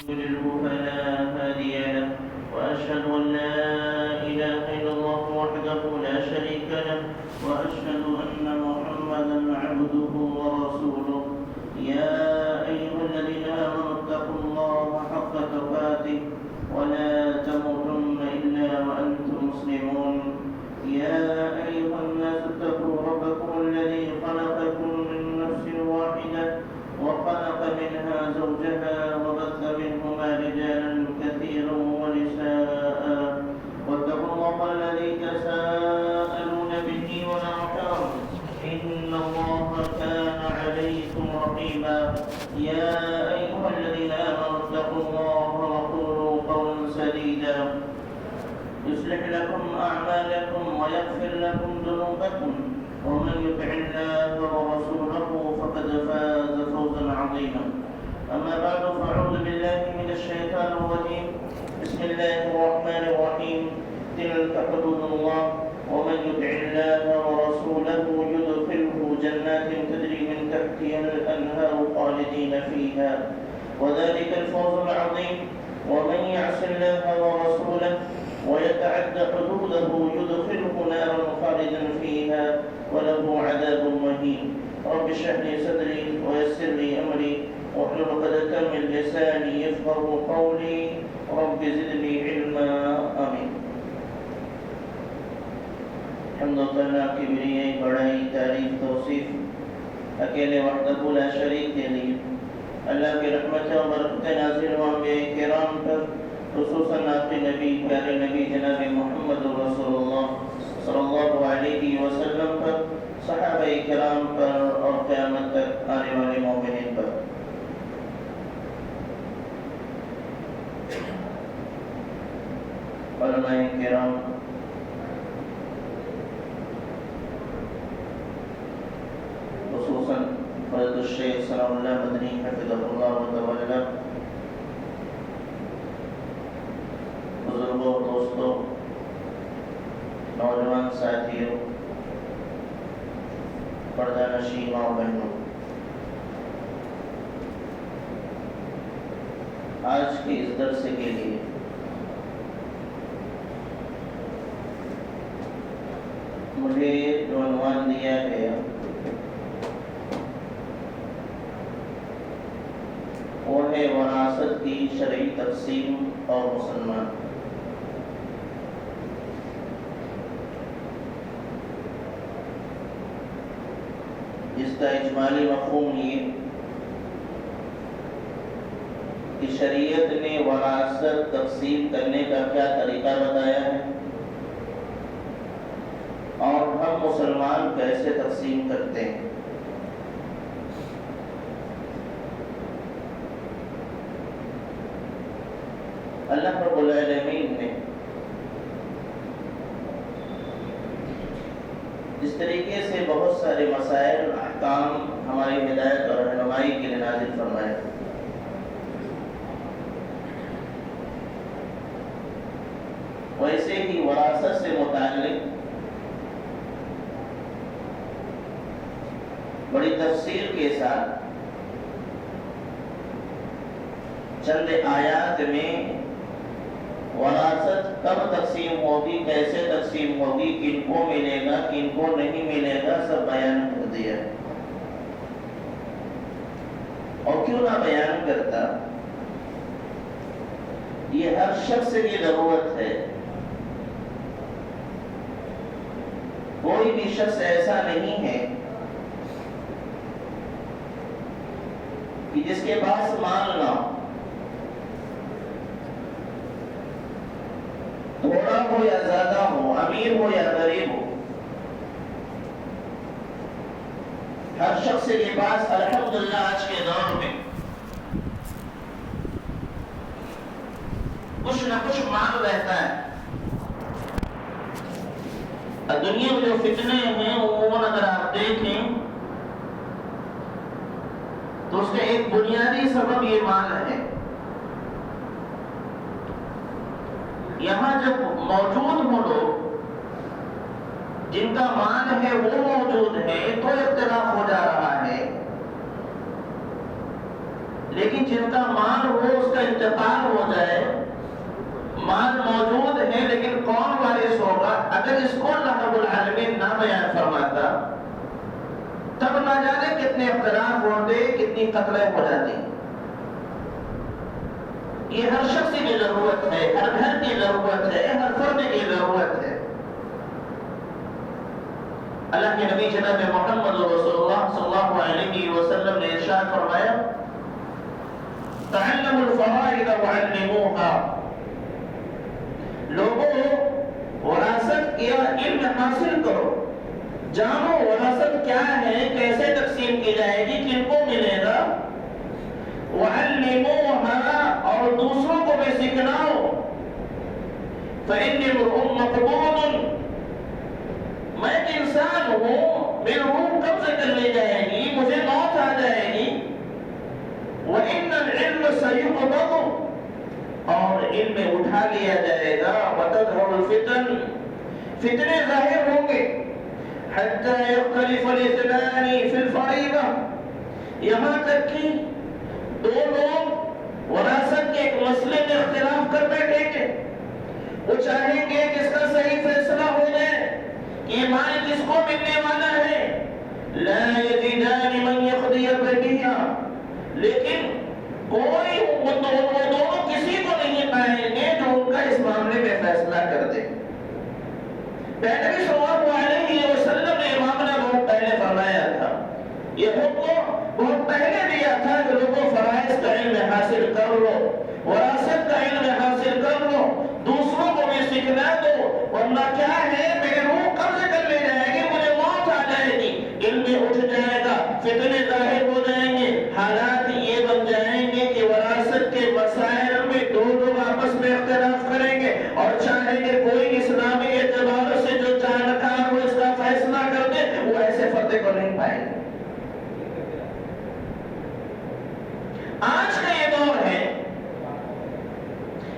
يضلله فلا هادي له وأشهد أن لا إله إلا الله وحده لا شريك له وأشهد أن محمدا عبده ورسوله يا أيها الذين آمنوا اتقوا الله حق تقاته ولا تموتن إلا وأنتم مسلمون يا أيها الناس اتقوا ربكم الذي خلقكم من نفس واحدة وخلق منها زوجها وبث منهما رجالا كثيرا ونساء واتقوا الله الذي تساءلون به والأرحام إن الله كان عليكم رقيبا يا أيها الذين آمنوا اتقوا الله وقولوا قولا سديدا يصلح لكم أعمالكم ويغفر لكم ذنوبكم ومن يطع الله ورسوله فقد فاز فوزا عظيما أما بعد فأعوذ بالله من الشيطان الرجيم بسم الله الرحمن الرحيم تلك حدود الله ومن يطع الله ورسوله يدخله جنات تجري من تحتها الأنهار خالدين فيها وذلك الفوز العظيم ومن يعص الله ورسوله ويتعدى حدوده يدخله نارا خالدا فيها وله عذاب مهين رب اشرح لي صدري ويسر لي امري واحلل عقدة من لساني يفقهوا قولي رب زدني علما آمين. حمد اللہ کی بڑائی بڑائی تعریف توصیف اکیلے وحدہ لا شریک کے لیے اللہ کی رحمت و برکت نازل ہو انبیاء کرام پر خصوصاً آپ کے نبی پیارے نبی جناب محمد رسول اللہ صلی اللہ علیہ وسلم پر صحابہ کرام پر اور قیامت تک آنے والے مومنین پر. علماء کرام خصوصاً فضل الشیخ سلام اللہ مدنی حفظہ اللہ وتعالی بزرگوں دوستوں نوجوان ساتھیوں پردہ نشین ماں بہنوں آج کے اس درس کے لیے مجھے جو عنوان دیا گیا وہ ہے وراثت کی شرعی تقسیم اور مسلمان. اس کا اجمالی مفہوم یہ کہ شریعت نے وراثت تقسیم کرنے کا کیا طریقہ بتایا ہے اور ہم مسلمان کیسے تقسیم کرتے ہیں. اللہ رب العالمین نے اس طریقے سے بہت سارے مسائل احکام ہماری ہدایت اور رہنمائی کے لیے نازل فرمائے. ویسے ہی وراثت سے متعلق بڑی تفصیل کے ساتھ چند آیات میں وراثت کب تقسیم ہوگی کیسے تقسیم ہوگی کن کو ملے گا کن کو نہیں ملے گا سب بیان کر دیا. اور کیوں نہ بیان کرتا یہ ہر شخص کی ضرورت ہے. کوئی بھی شخص ایسا نہیں ہے کہ جس کے پاس مال نہ ہو تھوڑا ہو یا زیادہ ہو امیر ہو یا غریب ہو ہر شخص کے پاس الحمدللہ آج کے دور میں کچھ نہ کچھ مال رہتا ہے. دنیا میں جو فتنے ہیں عموماً اگر آپ دیکھیں تو اس کا ایک بنیادی سبب یہ مال ہے. یہاں جب موجود ہوں لوگ جن کا مال ہے وہ موجود ہے تو اختلاف ہو جا رہا ہے. لیکن جن کا مال ہو اس کا انتقال ہو جائے، مال موجود ہے لیکن کون وارث ہوگا، اگر اس کو اللہ رب العالمین نہ بیان فرماتا تب نہ جانے کتنے اختلاف ہوتے، کتنی قتلیں ہو جاتی۔ یہ ہر شخص کی ضرورت ہے، ہر گھر کی ضرورت ہے، ہر فرد کی ضرورت ہے۔ اللہ کے نبی جناب محمد رسول اللہ صلی اللہ علیہ وسلم نے ارشاد فرمایا، تعلموا الفرائض وعلموها، لوگوں وراثت یا علم حاصل کرو، جانو وراثت کیا ہے، کیسے تقسیم کی جائے گی، کن کو ملے گا، وعلموها، اور دوسروں کو بھی سکھلاؤ، فإني امرؤ مقبوض، میں ایک انسان ہوں، میری روح قبض کر لی جائے گی، مجھے موت آ جائے گی، وَإِنَّ الْعِلْمَ سَيُقْبَضُ، اور علم اٹھا لیا جائے گا، وَتَظْهَرُ الْفِتَنُ، فتنے ظاہر ہوں گے، حَتَّى يَخْتَلِفَ الْإِثْنَانِ فِي الْفَرِيضَةِ، یہاں تک کہ دو لوگ وراثت کے ایک مسئلے میں اختلاف کر بیٹھیں گے، وہ چاہیں گے کہ اس کا صحیح فیصلہ ہو جائے کہ یہ مال کس کو ملنے والا ہے، لا يجدان من يقضي بينهما، لیکن کوئی وہ دونوں کسی کو نہیں پائیں گے جو ان کا اس معاملے میں فیصلہ کر دے۔ نبی صلی اللہ علیہ وسلم نے یہ معاملہ بہت پہلے فرمایا تھا، یہ حکم بہت پہلے دیا تھا کہ لوگوں فرائض کا علم حاصل کر لو، وراثت کا علم حاصل کر لو، دوسروں کو بھی سکھلا دو، ورنہ کیا ہے، میری روح قبض کر لے جائے گی، مجھے موت آ جائے گی، علم اٹھ جائے گا، فتنے ظاہر ہو جائیں گے، حالات یہ بن جائیں گے کہ وراثت کے مسائل میں دو لوگ آپس میں اختلاف کریں گے اور چاہیں گے کوئی اسلامی اعتبار سے جو جانکار ہو اس کا فیصلہ کر دے، وہ ایسے فتح کو نہیں پائیں گے۔ آج کا یہ دور ہے،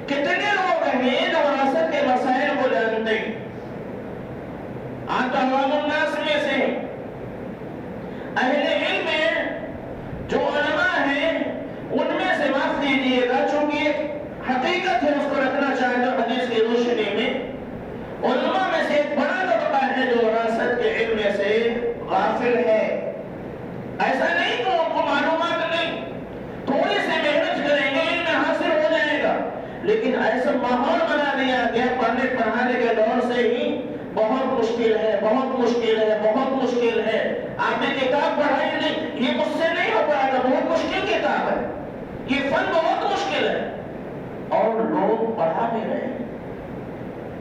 کتنے لوگ ہیں جو وراثت کے مسائل کو جانتے ہیں، آج عوام الناس میں سے اہل علم جو علماء ہیں ان میں سے معاف دیجیے گا، چونکہ ایک حقیقت ہے اس کو رکھنا چاہتا ہوں حدیث کی روشنی میں، علماء میں سے ایک بڑا طبقہ ہے جو وراثت کے علم سے غافل ہے۔ ایسا نہیں کہ ان کو معلومات نہیں، تھوڑی سی محنت کریں گے علم حاصل ہو جائے گا، لیکن ایسا ماحول بنا دیا گیا پڑھنے پڑھانے کے دور سے ہی بہت مشکل ہے، بہت مشکل ہے، بہت مشکل ہے، آپ نے کتاب پڑھائی نہیں، یہ مجھ سے نہیں ہو پائے گا، بہت مشکل کتاب ہے، یہ فن بہت مشکل ہے، اور لوگ پڑھا بھی رہے ہیں۔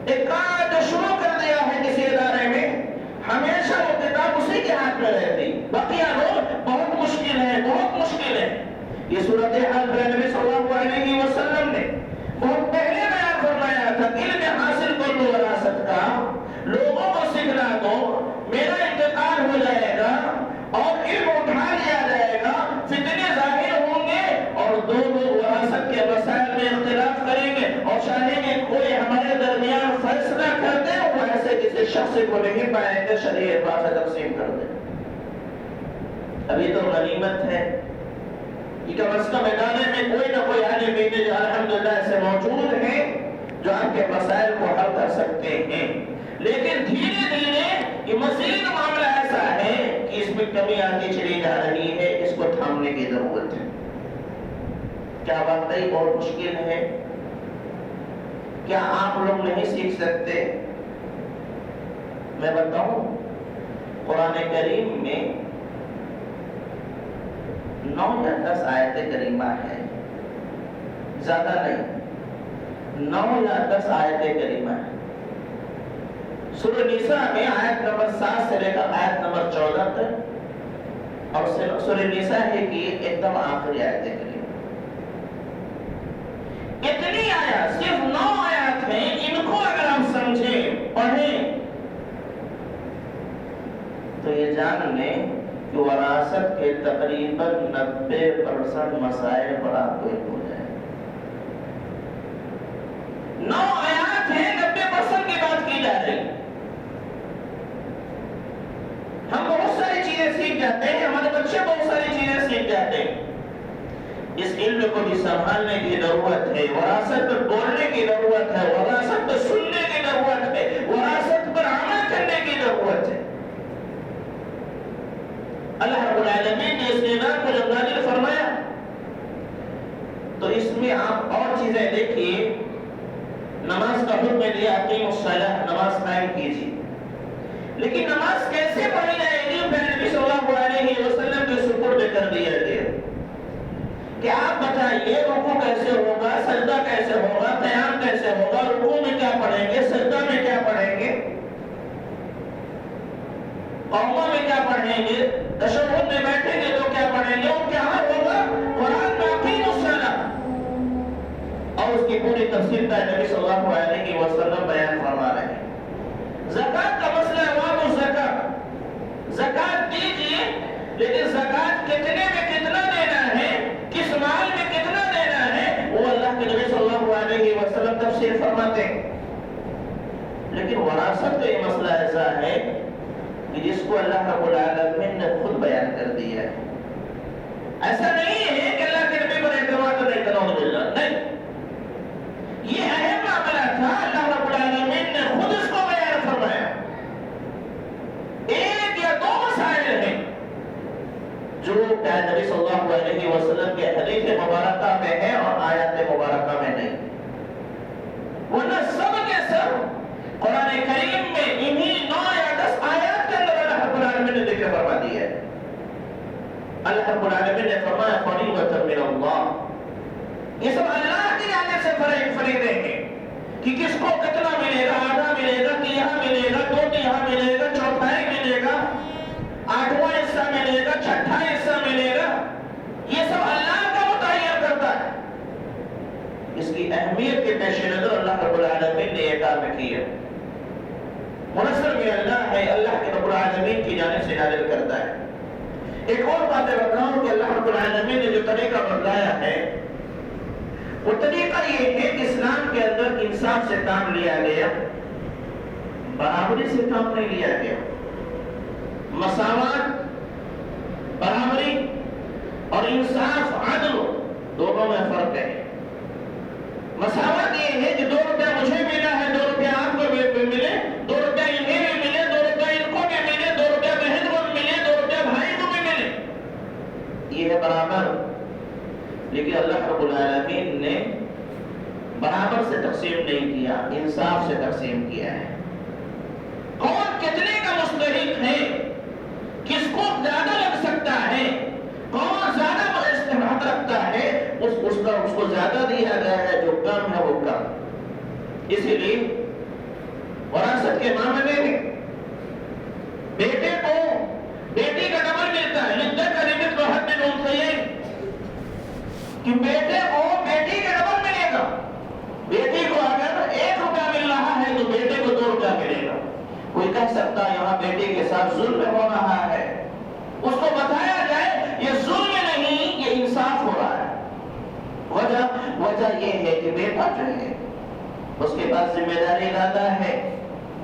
ایک کام جو شروع کر دیا ہے کسی ادارے میں، ہمیشہ وہ کتاب اسی کے ہاتھ میں رہتی، بقیہ لوگ بہت مشکل ہے، بہت مشکل ہے۔ یہ صورتحال نبی صلی اللہ علیہ وسلم نے بہت پہلے بیان فرمایا تھا، علم حاصل کر لو وراثت کا، لوگوں کو سکھلا دو، میرا انتقال ہو جائے گا اور علم اٹھا لیا جائے گا، فتنے ظاہر ہوں گے اور دو لوگ وراثت کے مسائل میں اختلاف کریں گے اور چاہیں گے کوئی ہمارے درمیان فیصلہ کر دے، وہ ایسے کسی شخص کو نہیں پائیں گے، شریعت بات تقسیم کر دے۔ ابھی تو غنیمت ہے کہ کم از کم ادارے میں کوئی نہ کوئی عالم دین جو الحمدللہ ایسے موجود ہیں جو آپ کے مسائل کو حل کر سکتے ہیں، لیکن دھیرے دھیرے یہ مزید معاملہ ایسا ہے کہ اس میں کمی آتی چلی جا رہی ہے، اس کو تھامنے کی ضرورت ہے۔ کیا واقعی بہت مشکل ہے؟ کیا آپ لوگ نہیں سیکھ سکتے؟ میں بتاؤں، قرآن کریم میں 9 یا 10 آیت کریمہ ہے، زیادہ نہیں، 9 یا 10 آیت کریمہ ہے۔ سورہ نساء میں آیت نمبر 7 سے لے کر آیت نمبر 14 تک، اور سورہ نساء ہے کہ ایک دم آخری آیت کریمہ۔ اتنی آیات، صرف 9 آیات ہیں، ان کو اگر آپ سمجھیں، پڑھیں تو یہ جان لیں کہ وراثت کے تقریباً 90% مسائل پر آپ کو ایک ہو جائے۔ 9 آیات ہیں، 90% کی بات کی جا رہی۔ ہم بہت ساری چیزیں سیکھ جاتے ہیں، ہمارے بچے بہت ساری چیزیں سیکھ جاتے ہیں، اس علم کو بھی سنبھالنے کی ضرورت ہے، وراثت پر بولنے کی ضرورت ہے، وراثت پر سننے کی ضرورت ہے، وراثت پر عمل کرنے کی ضرورت ہے۔ اللہ رب العالمین نے اس نظام کو جب نازل فرمایا تو اس میں آپ اور چیزیں دیکھیے۔ نماز کا حکم دیا، اقیموا الصلاۃ، نماز قائم کیجیے، لیکن نماز کیسے پڑھی جائے گی پھر نبی صلی اللہ علیہ وسلم کے سپرد کر دیا گیا کہ آپ بتائیے رکوع کیسے ہوگا، سجدہ کیسے ہوگا، قیام کیسے ہوگا، رکوع میں کیا پڑھیں گے، سجدہ میں کیا پڑھیں گے، قوما میں کیا پڑھیں گے، تشہد میں بیٹھیں گے تو کیا پڑھیں گے، اور کیا ہوگا قرآن میں اقیموا الصلاۃ، اور اس کی پوری تفصیل کا نبی صلی اللہ علیہ وسلم بیان فرما رہے ہیں۔ زکوٰۃ کا مسئلہ ہے، زکوٰۃ دیجیے، لیکن زکوٰۃ کتنے میں کتنا دینا ہے، کس مال میں کتنا دینا ہے، وہ اللہ کے نبی صلی اللہ علیہ وسلم تفصیل فرماتے ہیں۔ لیکن وراثت کا یہ مسئلہ ایسا ہے کہ جس کو اللہ رب العالمین نے خود بیان کر دیا ہے۔ ایسا نہیں ہے کہ اللہ کے نبی پر اعتماد نہیں کرنا، نہیں، یہ اہم معاملہ تھا، اللہ رب العالمین نے خود اس کو بیان فرمایا۔ ایک یا دو مسائل ہیں جو نبی صلی اللہ علیہ وسلم کے حدیث مبارکہ میں ہے اور آیات مبارکہ میں نہیں، ورنہ سب کے سب قرآن کریم میں انہی 9 یا 10 آیات کے اندر اللہ رب العالمین نے ذکر فرما دیا ہے۔ اللہ رب العالمین نے فرمایا فریضۃ من اللہ، یہ سب اللہ کی جانب سے فریضے ہیں کہ کس کو کتنا ملے گا، آدھا ملے گا، تیہا ملے گا، 2/3 ملے گا، 1/4 ملے گا، 8واں حصہ ملے گا، 6واں حصہ ملے گا، یہ سب اللہ کا متعین کرتا ہے۔ اس کی اہمیت کے پیش نظر اللہ رب العالمین نے یہ کام کیا۔ منصر میں اللہ ہے، اللہ کے رب العالمین کی جانب سے نازل کرتا ہے۔ ایک اور بات بتاؤں کہ اللہ رب العالمین نے جو طریقہ بتایا ہے وہ طریقہ یہ ہے کہ اسلام کے اندر انصاف سے کام لیا گیا، برابری سے کام نہیں لیا گیا۔ مساوات، برابری اور انصاف، عدل، دونوں میں فرق ہے۔ مساوات یہ ہے کہ 2 روپیہ مجھے ملا ہے، 2 روپیہ آپ کو ملے، 2 روپیہ انہیں بھی ملے، 2 روپیہ ان کو بھی ملے، 2 روپیہ بہن کو بھی ملے، 2 روپیہ بھائی کو بھی ملے، یہ ہے برابر۔ لیکن اللہ رب العالمین نے برابر سے تقسیم نہیں کیا، انصاف سے تقسیم کیا ہے۔ کون کتنے کا مستحق ہے، کس کو زیادہ لگ سکتا ہے، کون زیادہ استحقاق رکھتا ہے، اس کو زیادہ دیا گیا ہے، جو کم ہے وہ کم۔ اسی لیے وراثت کے معاملے میں بیٹے کو بیٹی کا ڈبل ملتا ہے، للذکر مثل حظ الانثیین، کہ بیٹے کو بیٹی کا ڈبل ملے گا۔ بیٹی کو اگر 1 روپیہ مل رہا ہے تو بیٹے کو 2 روپیہ ملے گا۔ کوئی کہہ سکتا ہے یہاں بیٹی کے ساتھ ظلم ہو رہا ہے، اس کو بتایا جائے یہ ظلم نہیں، یہ انصاف ہو رہا ہے۔ وجہ یہ ہے کہ بیٹا جو ہے اس کے پاس ذمہ داری زیادہ ہے،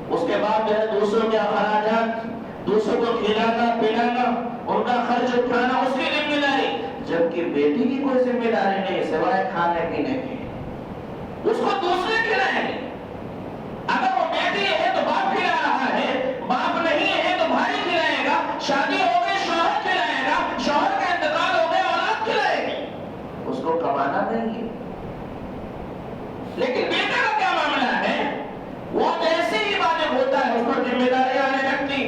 اس کے بعد جو ہے دوسروں کے اخراجات، دوسروں کو کھلانا پلانا، ان کا خرچ اٹھانا اس کی ذمہ داری، جبکہ بیٹی کی کوئی ذمہ داری نہیں سوائے کھانے پینے کی، اس کو دوسرے کھلائیں گے۔ اگر وہ بیٹی ہے تو باپ کھلا رہا ہے، باپ نہیں ہے تو بھائی کھلائے گا، شادی ہو گئی شوہر کھلائے گا، شوہر کا انتقال ہو گیا اولاد کھلائے گی، اس کو کمانا نہیں ہے۔ لیکن بیٹے کا کیا معاملہ ہے، وہ جیسے ہی بالغ ہوتا ہے اس پر ذمہ داری آنے لگتی،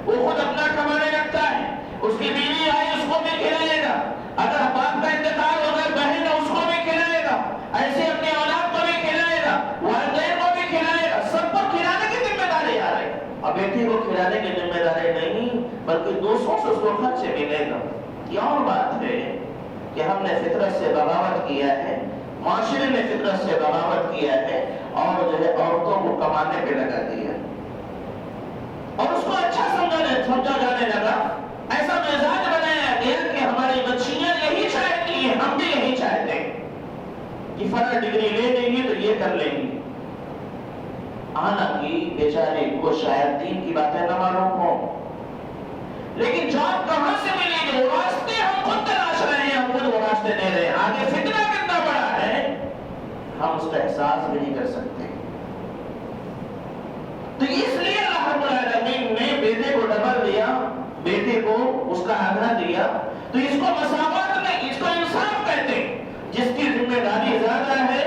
وہ خود اپنا کمانے لگتا ہے، اس کی بیوی آئی اس کو بھی کھلائے گا، اگر باپ کا انتقال ہو گیا بہن اس کو بھی کھلائے گا، ایسے اپنی اولاد کو بھی کھلائے گا، والدین کو بھی کھلائے گا، سب کو کھلانے کی ذمہ داری آ رہی ہے۔ اب بیٹی کو کھلانے کی ذمہ داری نہیں بلکہ دوسروں سے اس کو خرچ ملے گا۔ یہ اور بات ہے کہ ہم نے فطرت سے بغاوت کیا ہے، معاشرے نے فطرت سے بغاوت کیا ہے اور جو ہے عورتوں کو کمانے پہ لگا دیا اور اس کو اچھا سمجھا جانے لگا، ایسا مزاج بنایا گیا کہ ہماری بچیاں یہی چاہتی ہیں، ہم بھی یہی چاہتے ہیں کہ فلاں ڈگری لے لیں گے تو یہ کر لیں گے، حالانکہ بیچارے کو شاید دین کی باتیں نہ معلوم ہوں، لیکن جاب کہاں سے ملے گی، وہ راستے ہم خود تلاش رہے ہیں، ہم خود وہ راستے دے رہے ہیں۔ آگے فتنہ کتنا بڑا ہے ہم اس کا احساس بھی نہیں کر سکتے. تو اس لیے اللہ رب العالمین نے بیٹے کو ڈبل دیا, بیٹے کو اس کا آدھا دیا. تو اس کو مساوات نہیں, اس کو انصاف کہتے ہیں. جس کی ذمہ داری زیادہ ہے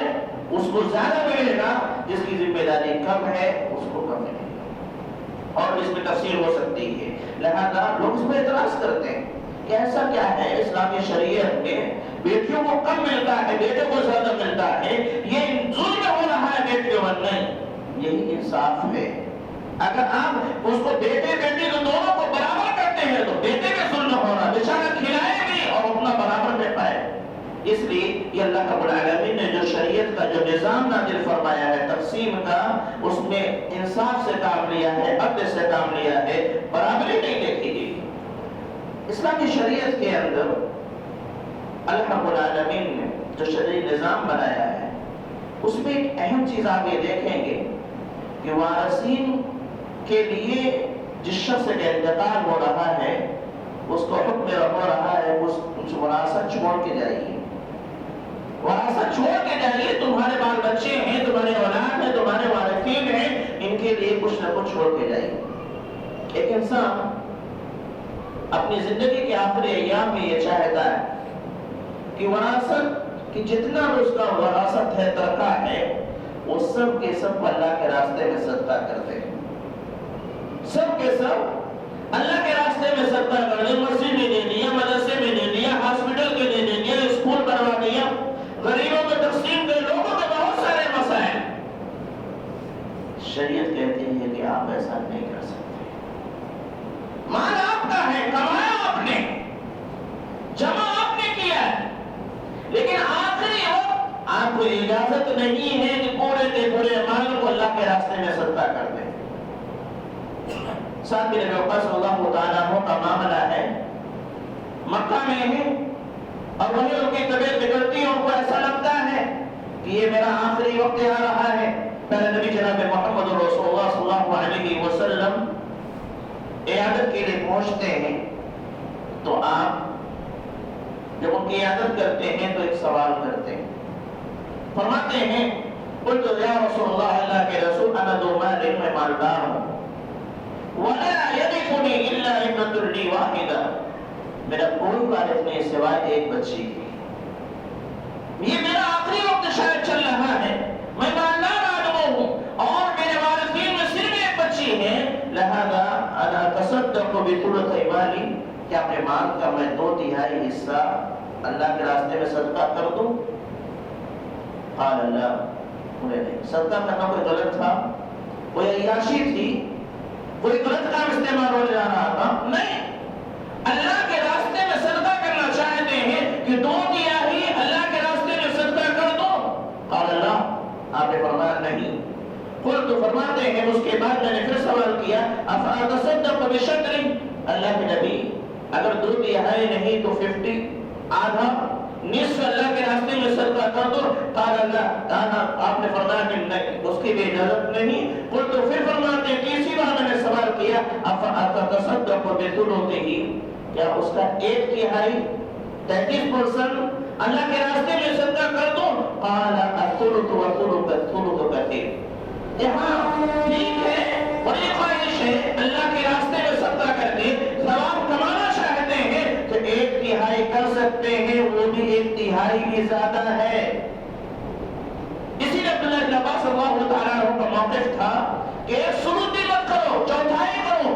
اس کو زیادہ ملے گا, جس کی ذمہ داری کم ہے اس کو کم ملے گا. اور اس میں تفصیل ہو سکتی ہے. لہذا لوگ اس میں اعتراض کرتے ہیں کہ ایسا کیا ہے اسلامی شریعت میں بیٹیوں کو کم ملتا ہے بیٹے کو زیادہ ملتا ہے, یہ ظلم ہو رہا ہے بیٹیوں پر. نہیں, یہی انصاف ہے. اگر آپ اس کو بیٹے بیٹی کو دونوں کو برابر کرتے ہیں تو بیٹے میں ظلم ہو رہا, بیچارہ کھلائے بھی اور اپنا برابر میں پائے. اس لیے یہ اللہ رب العالمین نے جو شریعت کا جو نظام نازل فرمایا ہے تقسیم کا, اس میں انصاف سے کام لیا ہے, عدل سے کام لیا ہے, برابری نہیں دیکھی گئی. اسلامی شریعت کے اندر اللہ رب العالمین نے جو شرعی نظام بنایا ہے اس میں ایک اہم چیز آپ یہ دیکھیں گے کہ وارثین کے لیے جس شخص کا انتقال ہو رہا ہے اس کو حکم ہو رہا ہے اس وراثت چھوڑ کے جائیے, وراثت چھوڑ کے جائیے. تمہارے بال بچے ہیں, تمہارے اولاد ہیں, تمہارے وارثین ہیں, ان کے لیے کچھ نہ کچھ چھوڑ کے جائیے. ایک انسان اپنی زندگی کے آخری ایام میں یہ چاہتا ہے کہ وراثت کی جتنا بھی اس کا وراثت ہے ترکہ ہے وہ سب کے سب اللہ کے راستے میں صدقہ کر دے. سب کے سب اللہ کے راستے میں صدقہ کر دے. مسجد میں دے دیا, مدرسے میں دے دیا, ہاسپٹل کے دے دیا, اسکول بنوا دیا, غریبوں میں تقسیم کر, لوگوں میں بہت سارے مسائل. شریعت کہتی ہے کہ آپ ایسا نہیں کر سکتے. مال آپ کا ہے, کمایا آپ نے, جمع آپ نے کیا ہے, لیکن آخری وقت آپ کو اجازت نہیں ہے کہ پورے کے پورے مال کو اللہ کے راستے میں صدقہ کر دیں. ساتھ میں نبی وقت صلی اللہ تعالیٰ عنہ کا معاملہ ہے, مکہ میں ہے اور وہیں ان کی طبیعت بگڑتی ہے, ان کو ایسا لگتا ہے کہ یہ میرا آخری وقت آ رہا ہے. پہلے نبی جناب محمد رسول اللہ صلی اللہ علیہ وسلم عیادت کے لیے پہنچتے ہیں تو آپ جب ان کی عیادت کرتے ہیں تو ایک سوال کرتے ہیں, فرماتے ہیں قلت یا رسول اللہ, اللہ کے رسول, انا ذو مال, میں مالدار ہوں, ولا يرثني الا ابنة لي واحدة, میرا کوئی وارث نہیں سوائے ایک بچی کی. یہ میرا آخری وقت شاید چل رہا ہے, میں مالدار آدمی ہوں اور میرے وارثین میں صرف ایک بچی ہے, لہذا انا تصدق بثلث مالی, کیا اپنے مال کا میں 2/3 حصہ اللہ کے راستے میں صدقہ کر دوں؟ قال اللہ, انہیں نہیں. صدقہ کرنا کوئی غلط تھا, کوئی عیاشی تھی, کوئی غلط کام استعمال ہو جا رہا تھا؟ نہیں, اللہ کے راستے میں صدقہ کرنا چاہتے ہیں کہ 2/3 اللہ کے راستے میں صدقہ کر دو. قال اللہ, آپ نے فرمایا نہیں. قلت, فرماتے ہیں اس کے بعد میں نے پھر سوال کیا, افاتصدق بشطر, اللہ کے نبی اگر 2/3 نہیں تو 50, آدھا, نصف اللہ کے راستے میں صدقہ کر دو. قال اللہ, آپ نے فرمایا کہ نہیں, اس کی بھی اجازت نہیں. قلت, پھر فرماتے ہیں تیسری بار میں نے سوال کیا, افاتصدق بثلثه, کیا اس کا 1/3 33% اللہ کے راستے میں صدقہ کر دو؟ قال الثلث والثلث كثير. یہاں ٹھیک ہے, بڑی خواہش ہے, اللہ کے راستے میں صدقہ کر کے ثواب کمانا چاہتے ہیں تو 1/3 کر سکتے ہیں, وہ بھی 1/3 بھی زیادہ ہے. اسی لیے عبداللہ بن عباس رضی اللہ تعالیٰ عنہ کا موقف تھا کہ 1/3 بھی مت کرو, 1/4 کرو,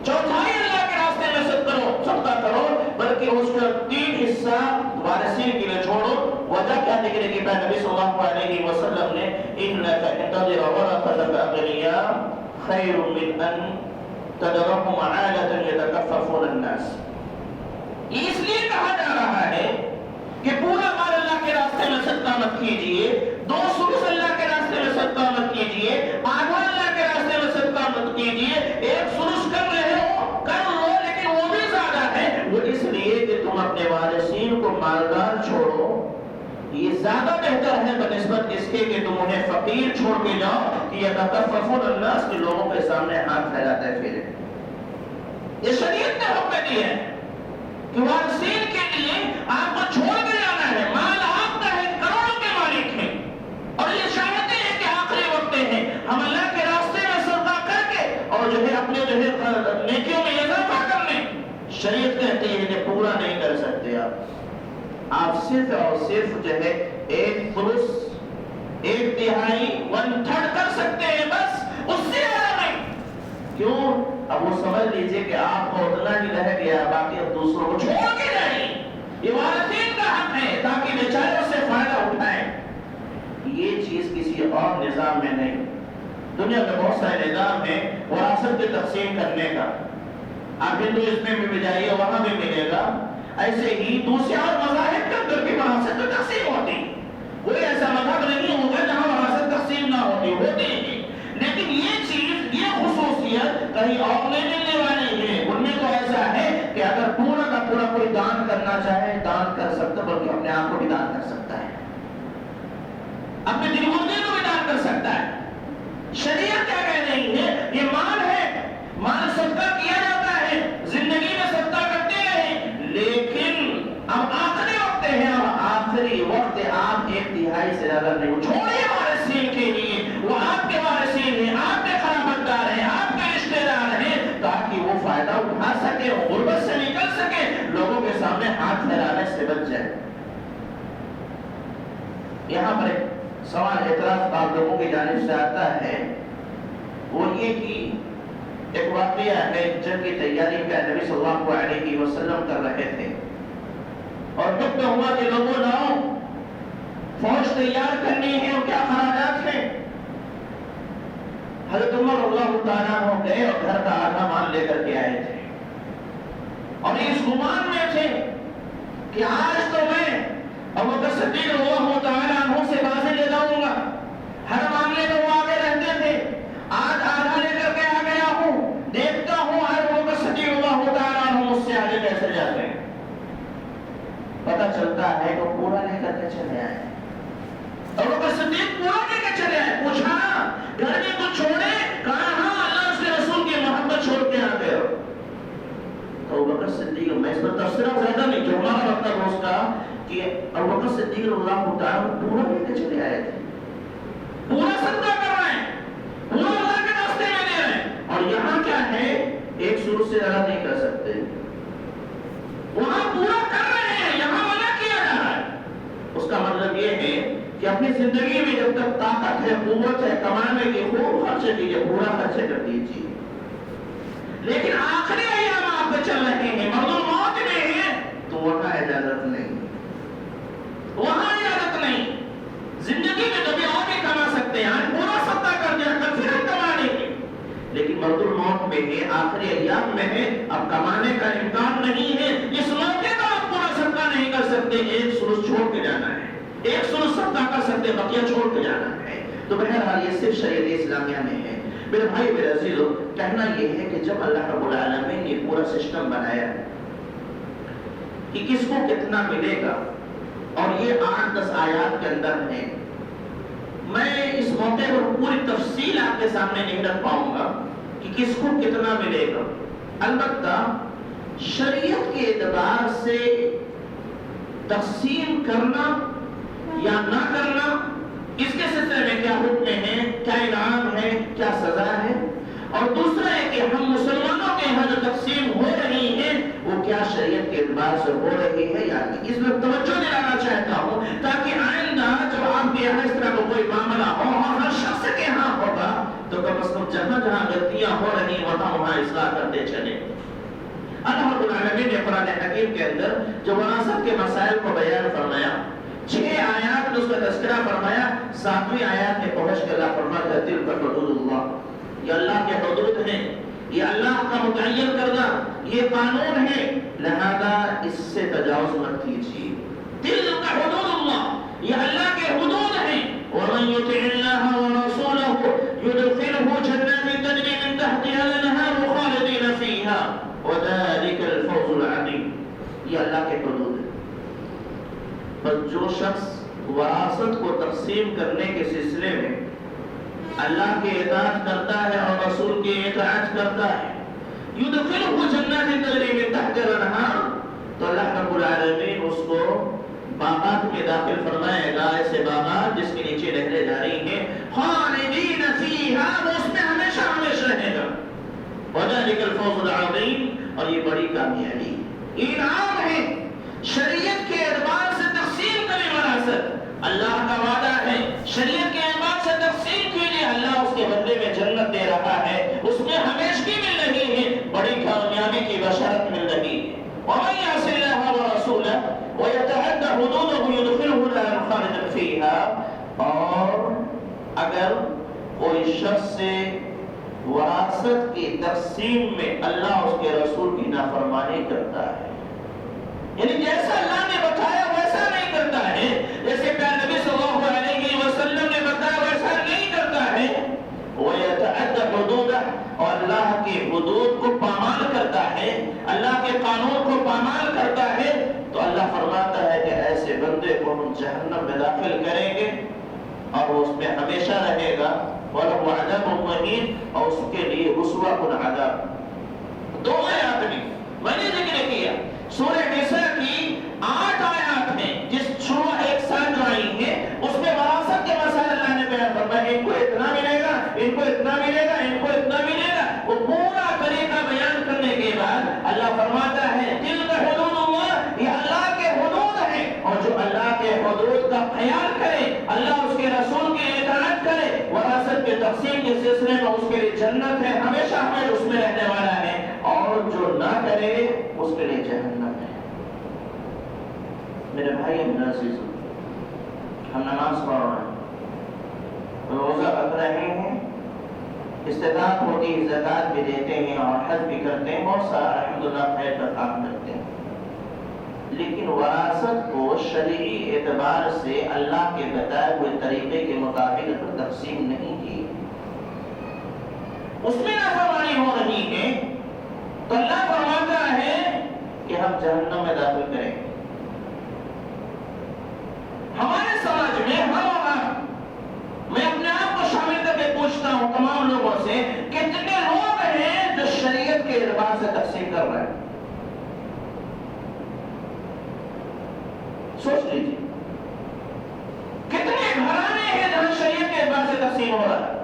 1/4 اللہ کے راستے میں صدقہ کرو, بلکہ اس کا 3 حصہ وارثین کے لیے چھوڑو. وجہ کیا نکلے گی؟ نبی صلی اللہ علیہ وسلم نے انک انتظر ورثتک اغنیاء خیر من ان تدرهم عالة يتكففون الناس. اس لیے کہا جا رہا ہے کہ پورا مال اللہ کے راستے میں صدقہ مت کیجئے, 2/3 اللہ کے راستے میں صدقہ مت کیجئے, آدھا اللہ کے راستے میں صدقہ مت کیجئے. 1/3 کر رہے ہو کر لو, لیکن وہ بھی زیادہ ہے. وہ اس لیے کہ تم اپنے وارثین کو مالدار چھوڑو, یہ زیادہ بہتر ہے بنسبت اس کے کہ تم انہیں فقیر چھوڑ کے جاؤ کہ یتکففون الناس, کے لوگوں کے سامنے ہاتھ پھیلاتے پھرے. یہ شریعت نے حکم دیا ہے کہ وارثین کے لیے آپ کو چھوڑ کے آپ صرف اور صرف جو ہے 1/3 1/3 کر سکتے ہیں، بس اس سے زیادہ نہیں۔ کیوں؟ اب وہ سمجھ لیجئے کہ آپ کو اتنا ہی رہ گیا، باقی اب دوسروں کو چھوڑ کے جائیں۔ یہ وارثین کا حق ہے تاکہ بیچارے اس سے فائدہ اٹھائیں۔ یہ چیز کسی اور نظام میں نہیں۔ دنیا میں بہت سارے نظام ہیں وراثت کی تقسیم کرنے کا، آپ ہندوازم میں بھی جائیے وہاں بھی ملے گا۔ ایسے ہی دوسرے اور مذاہب کے اندر بھی وراثت کی تقسیم ہوتی، کوئی ایسا مذہب نہیں ہوگا جہاں وراثت تقسیم نہ ہوتی ہے، لیکن یہ چیز، یہ خصوصیت کہیں اور نہیں ملنے والی ہے۔ ان میں تو ایسا ہے کہ اگر پورا کا پورا کوئی دان کرنا چاہے دان کر سکتا، بلکہ اپنے آپ کو بھی دان کر سکتا ہے، اپنے دل مردے کو بھی دان کر سکتا ہے۔ شریعت کیا کہہ رہی ہے؟ یہ مال ہے، مال صدقہ کیا جاتا ہے، زندگی میں صدقہ کرتے رہے، لیکن اب آخری وقت ہے، اور آخری وقت آپ 1/3 سے زیادہ نہیں چھوڑیے وارثین کے لیے۔ وہ آپ کے وارثین ہیں، آپ کے قرابتدار ہیں، آپ کے رشتے دار ہیں، تاکہ وہ فائدہ اٹھا سکے، غربت سے نکل سکے، لوگوں کے سامنے ہاتھ پھیلانے سے بچ جائے۔ یہاں پر ایک سوال اعتراض آپ لوگوں کی جانب سے آتا ہے، وہ یہ کہ ایک واقعہ ہے، جنگ کی تیاری پہ نبی صلی اللہ علیہ وسلم کر رہے تھے، اور حکم ہوا کہ لوگوں لاؤ فوج تیار کرنی ہے، اور کیا خراجات ہیں۔ حضرت عمر اللہ تعالیٰ ہو گئے اور گھر کا آدھا مال لے کر کے آئے تھے، اور اس گمان میں تھے کہ آج تو میں ابوبکر صدیق اللہ تعالیٰ عنہ سے بازی لے جاؤں گا، ہر معاملے میں وہ آگے رہتے تھے، آج آدھا لے کر کے آ گیا ہوں، دیکھتا ہوں آج ابوبکر صدیق اللہ تعالیٰ عنہ مجھ سے آگے کیسے جاتے ہیں۔ پتہ چلتا ہے کہ پورا لے کر کے چلے آئے، ابوبکر صدیق پورا لے کر چلے آئے۔ پوچھا گھر میں کچھ چھوڑے؟ کہا ہاں، اللہ اس کے رسول کی محبت چھوڑ کے آ گئے۔ تو ابوبکر صدیق، میں اس پر تفسیرہ زیادہ نہیں، جو ہمارا مطلب اس کا کہ ابوبکر صدیق اللہ تعالیٰ پورا لے کے چلے آئے تھے، پورا صدقہ کر رہے ہیں، پورا اللہ کے راستے میں دے رہے ہیں، اور یہاں کیا ہے 1 سور سے زیادہ نہیں کر سکتے، وہاں پورا کر رہے ہیں، یہاں منع کیا جا رہا ہے۔ اس کا مطلب یہ ہے کہ اپنی زندگی میں جب تک طاقت ہے، قوت ہے، کمانے کی خوب خرچ کیجیے، پورا خرچ کر دیجیے، لیکن آخری ایام آپ پہ چل رہے ہیں، مرد الموت میں ہیں، تو وہاں اجازت نہیں، وہاں اجازت نہیں۔ زندگی میں کبھی اور بھی کما سکتے ہیں، آج پورا صدقہ کر دیا، کل پھر ہم کما لیں گے، لیکن مرد الموت میں ہے، آخری ایام میں ہے، اب کمانے کا امکان نہیں ہے، اس موقع کا آپ پورا صدقہ نہیں کر سکتے، 1 سلس چھوڑ کے جانا ہے، 1 سلس صدقہ کر سکتے، بقیہ چھوڑ کے جانا ہے۔ تو بہرحال یہ صرف شریعت اسلامیہ میں ہے۔ میرے بھائی میرے عزیزو، کہنا یہ ہے کہ جب اللہ رب العالمین نے پورا سسٹم بنایا کہ کس کو کتنا ملے گا، اور یہ 8-10 آیات کے اندر ہے، میں اس موقع پر پوری تفصیل آپ کے سامنے نہیں رکھ پاؤں گا کہ کس کو کتنا ملے گا۔ البتہ شریعت کے اعتبار سے تقسیم کرنا یا نہ کرنا، اس کے سلسلے میں کیا حکم ہے، کیا انعام ہے، کیا سزا ہے، اور دوسرا ہے کہ ہم مسلمانوں کے یہاں جو تقسیم ہو رہی ہے وہ کیا شریعت کے اعتبار سے ہو رہی ہے یا نہیں۔ اس میں توجہ دلانا چاہتا ہوں تاکہ آئندہ جب آپ کے یہاں اس طرح کا کوئی معاملہ ہو، اور ہر شخص کے یہاں ہوگا، تو کم از کم جہاں جہاں غلطیاں ہو رہی وہاں اصلاح کرتے چلے۔ اللہ رب العالمین نے قرآن حکیم کے اندر جو وراثت کے مسائل کو بیان فرمایا، 6 آیات میں اس کا تذکرہ فرمایا، 7ویں آیات میں پہنچ کے اللہ فرماتا ہے تلک حدود اللہ، یہ اللہ کے حدود ہیں، یہ اللہ کا متعین کردہ یہ قانون ہے، لہذا اس سے تجاوز مت کیجیے۔ تلک حدود اللہ، یہ اللہ کے حدود ہیں، ومن یطع اللہ ورسولہ یدخلہ جنات تجری من تحتها الانہار خالدین فیہا وذلک الفوز العظیم، یہ اللہ کے حدود ہیں۔ پر جو شخص وراثت کو تقسیم کرنے کے سلسلے میں اللہ کی اطاعت کرتا ہے اور رسول کی اطاعت کرتا ہے، یدخلہ جنات تجری من تحتها الانہار، تو اللہ رب العالمین اس کو باغات میں داخل فرمائے گا، ایسے باغات جس کے نیچے نہریں جاری ہیں، خالدین فیہا، وہ اس میں ہمیشہ ہمیشہ رہے گا، وذلک الفوز العظیم، اور یہ بڑی کامیابی انعام ہے۔ شریعت کے اعتبار سے خالدا فيها. اور اگر کوئی شخص سے وراثت کی تقسیم میں اللہ اس کے رسول کی نافرمانی کرتا ہے، یعنی جیسا اللہ نے بتایا ویسا نہیں کرتا ہے، جیسے پیارے نبی صلی اللہ علیہ وسلم نے بتایا ویسا نہیں کرتا ہے، وَيَتَعَدَّ حُدُودَهُ، اور اللہ کے حدود کو پامال کرتا ہے، اللہ کے قانون کو پامال کرتا ہے، تو اللہ فرماتا ہے کہ ایسے بندے کو ہم جہنم میں داخل کریں گے اور وہ اس میں ہمیشہ رہے گا، وَلَهُ عَذَابٌ مُهِينٌ، اور اس کے لیے رسوا کن عذاب. دو آیات میں نے ذکر کیا، سورہ نساء کی 8 آیات ہیں جس شروع ایک ساتھ جو آئی ہیں، اس میں وراثت کے مسائل اللہ نے بیان فرمایا، ان کو اتنا ملے گا، ان کو اتنا ملے گا، ان کو اتنا ملے گا. وہ پورا طریقہ بیان کرنے کے بعد اللہ فرماتا ہے تلک حدود اللہ، یہ اللہ کے حدود ہیں، اور جو اللہ کے حدود کا خیال کرے، اللہ اس کے رسول کی اطاعت کرے، وراثت کے تقسیم کے سلسلے میں اس کے لیے جنت ہے، ہمیشہ ہمیں اس میں رہنے والا ہے، اور جو نہ کرے اس کے لیے جہنم ہے. میرے بھائی میرا عزیز، ہم نماز پڑھ رہے ہیں، روزہ رکھ رہے ہیں، استطاعت ہوتی ہے زکوٰۃ بھی دیتے ہیں اور حج بھی کرتے ہیں، بہت سارا الحمدللہ خیر کا کام کرتے ہیں، لیکن وراثت کو شرعی اعتبار سے اللہ کے بتائے ہوئے طریقے کے مطابق تقسیم نہیں کی، اس میں نافرمانی ہو رہی ہے، تو اللہ فرماتا ہے کہ ہم جہنم میں داخل کریں گے. ہمارے سماج میں ہر وقت میں اپنے آپ کو شامل کر کے پوچھتا ہوں تمام لوگوں سے، کتنے لوگ ہیں جو شریعت کے اعتبار سے تقسیم کر رہے ہیں؟ سوچ لیجیے کتنے گھرانے ہیں جہاں شریعت کے اعتبار سے تقسیم ہو رہا ہے،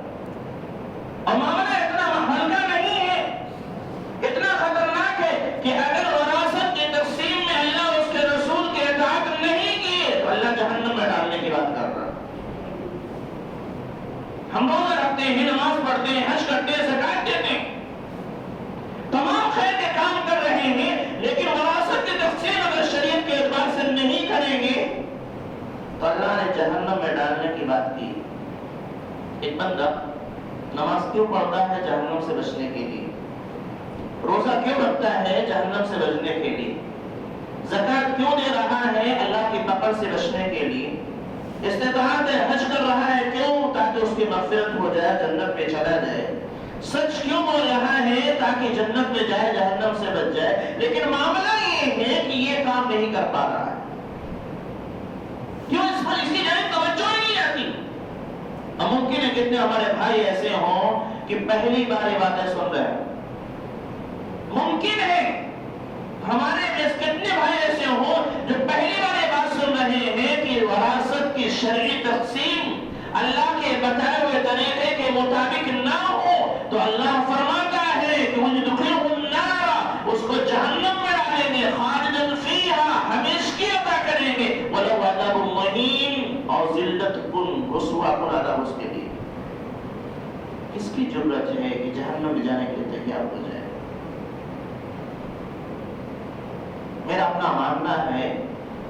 اور معاملہ اتنا ہلکا نہیں ہے، اتنا خطرناک ہے کہ اگر وراثت کی تقسیم میں اللہ اور اس کے رسول کی اطاعت نہیں کی تو اللہ جہنم میں ڈالنے کی بات کر رہا ہے. ہم روزہ رکھتے ہیں، نماز پڑھتے ہیں، حج کرتے ہیں، زکوٰۃ دیتے ہیں، تمام خیر کے کام کر رہے ہیں، لیکن وراثت کی تقسیم اگر شریعت کے اعتبار سے نہیں کریں گے تو اللہ نے جہنم میں ڈالنے کی بات کی. ایک بندہ نماز کیوں پڑھتا ہے؟ جہنم سے بچنے کے لیے. روزہ کیوں رکھتا ہے؟ جہنم سے بچنے کے لیے. زکوٰۃ کیوں دے رہا ہے؟ اللہ کی پکڑ سے بچنے کے لیے. استطاعت حج کر رہا ہے کیوں؟ تاکہ اس کی مغفرت ہو جائے، جنت میں چلا جائے. سچ کیوں بول رہا ہے؟ تاکہ جنت میں جائے، جہنم سے بچ جائے. لیکن معاملہ یہ ہے کہ یہ کام نہیں کر پا رہا ہے. کیوں؟ اس پر اسی جانب توجہ نہیں آتی. اب ممکن ہے کتنے ہمارے بھائی ایسے ہوں کہ پہلی بار یہ باتیں سن رہے ہیں. ممکن ہے ہمارے میں کتنے بھائی ایسے ہوں جو پہلی بار یہ بات سن رہے ہیں کہ وراثت کی شرعی تقسیم اللہ کے بتائے ہوئے طریقے کے مطابق نہ ہو تو اللہ فرماتا ہے کہ وَيُدْخِلُهُ النَّارَ، اس کو جہنم میں ڈالیں گے، خالداً فیہا، ہمیشگی عطا کریں گے، وَلَهُ عَذَابٌ مُهِینٌ، اور ذلت کن، رسوا کن عذاب اس کے لیے. کس کی جرأت ہے کہ جہنم میں جانے کے لیے تیار ہو جائے؟ میرا اپنا ماننا ہے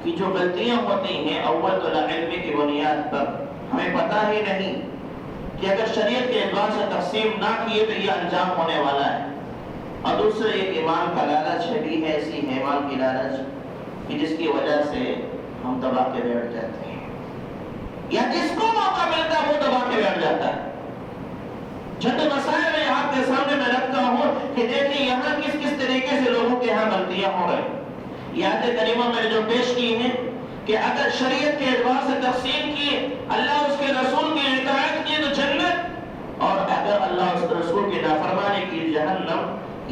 کہ جو غلطیاں ہوتی ہیں اول تو علم کی بنیاد پر ہمیں پتہ ہی نہیں کہ اگر شریعت کے اعتبار سے تقسیم نہ کیے تو یہ انجام ہونے والا ہے. اور دوسرے ایک ایمان کا لالچ بھی ہے، ایسی ایمان کی لالچ کہ جس کی وجہ سے ہم دبا کے بیٹھ جاتے ہیں، یا جس کو موقع ملتا ہے وہ دبا کے بیٹھ جاتا ہے. چند مسائل میں آپ کے سامنے میں رکھتا ہوں کہ دیکھیں یہاں کس کس طریقے سے لوگوں کے یہاں غلطیاں ہو رہی ہیں. آیات کریمہ میں نے جو پیش کی ہیں کہ اگر شریعت کے اعتبار سے تقسیم کی، اللہ اس کے رسول کی اطاعت کی تو جنت، اور اگر اللہ اس کے رسول کی نافرمانی کی جہنم.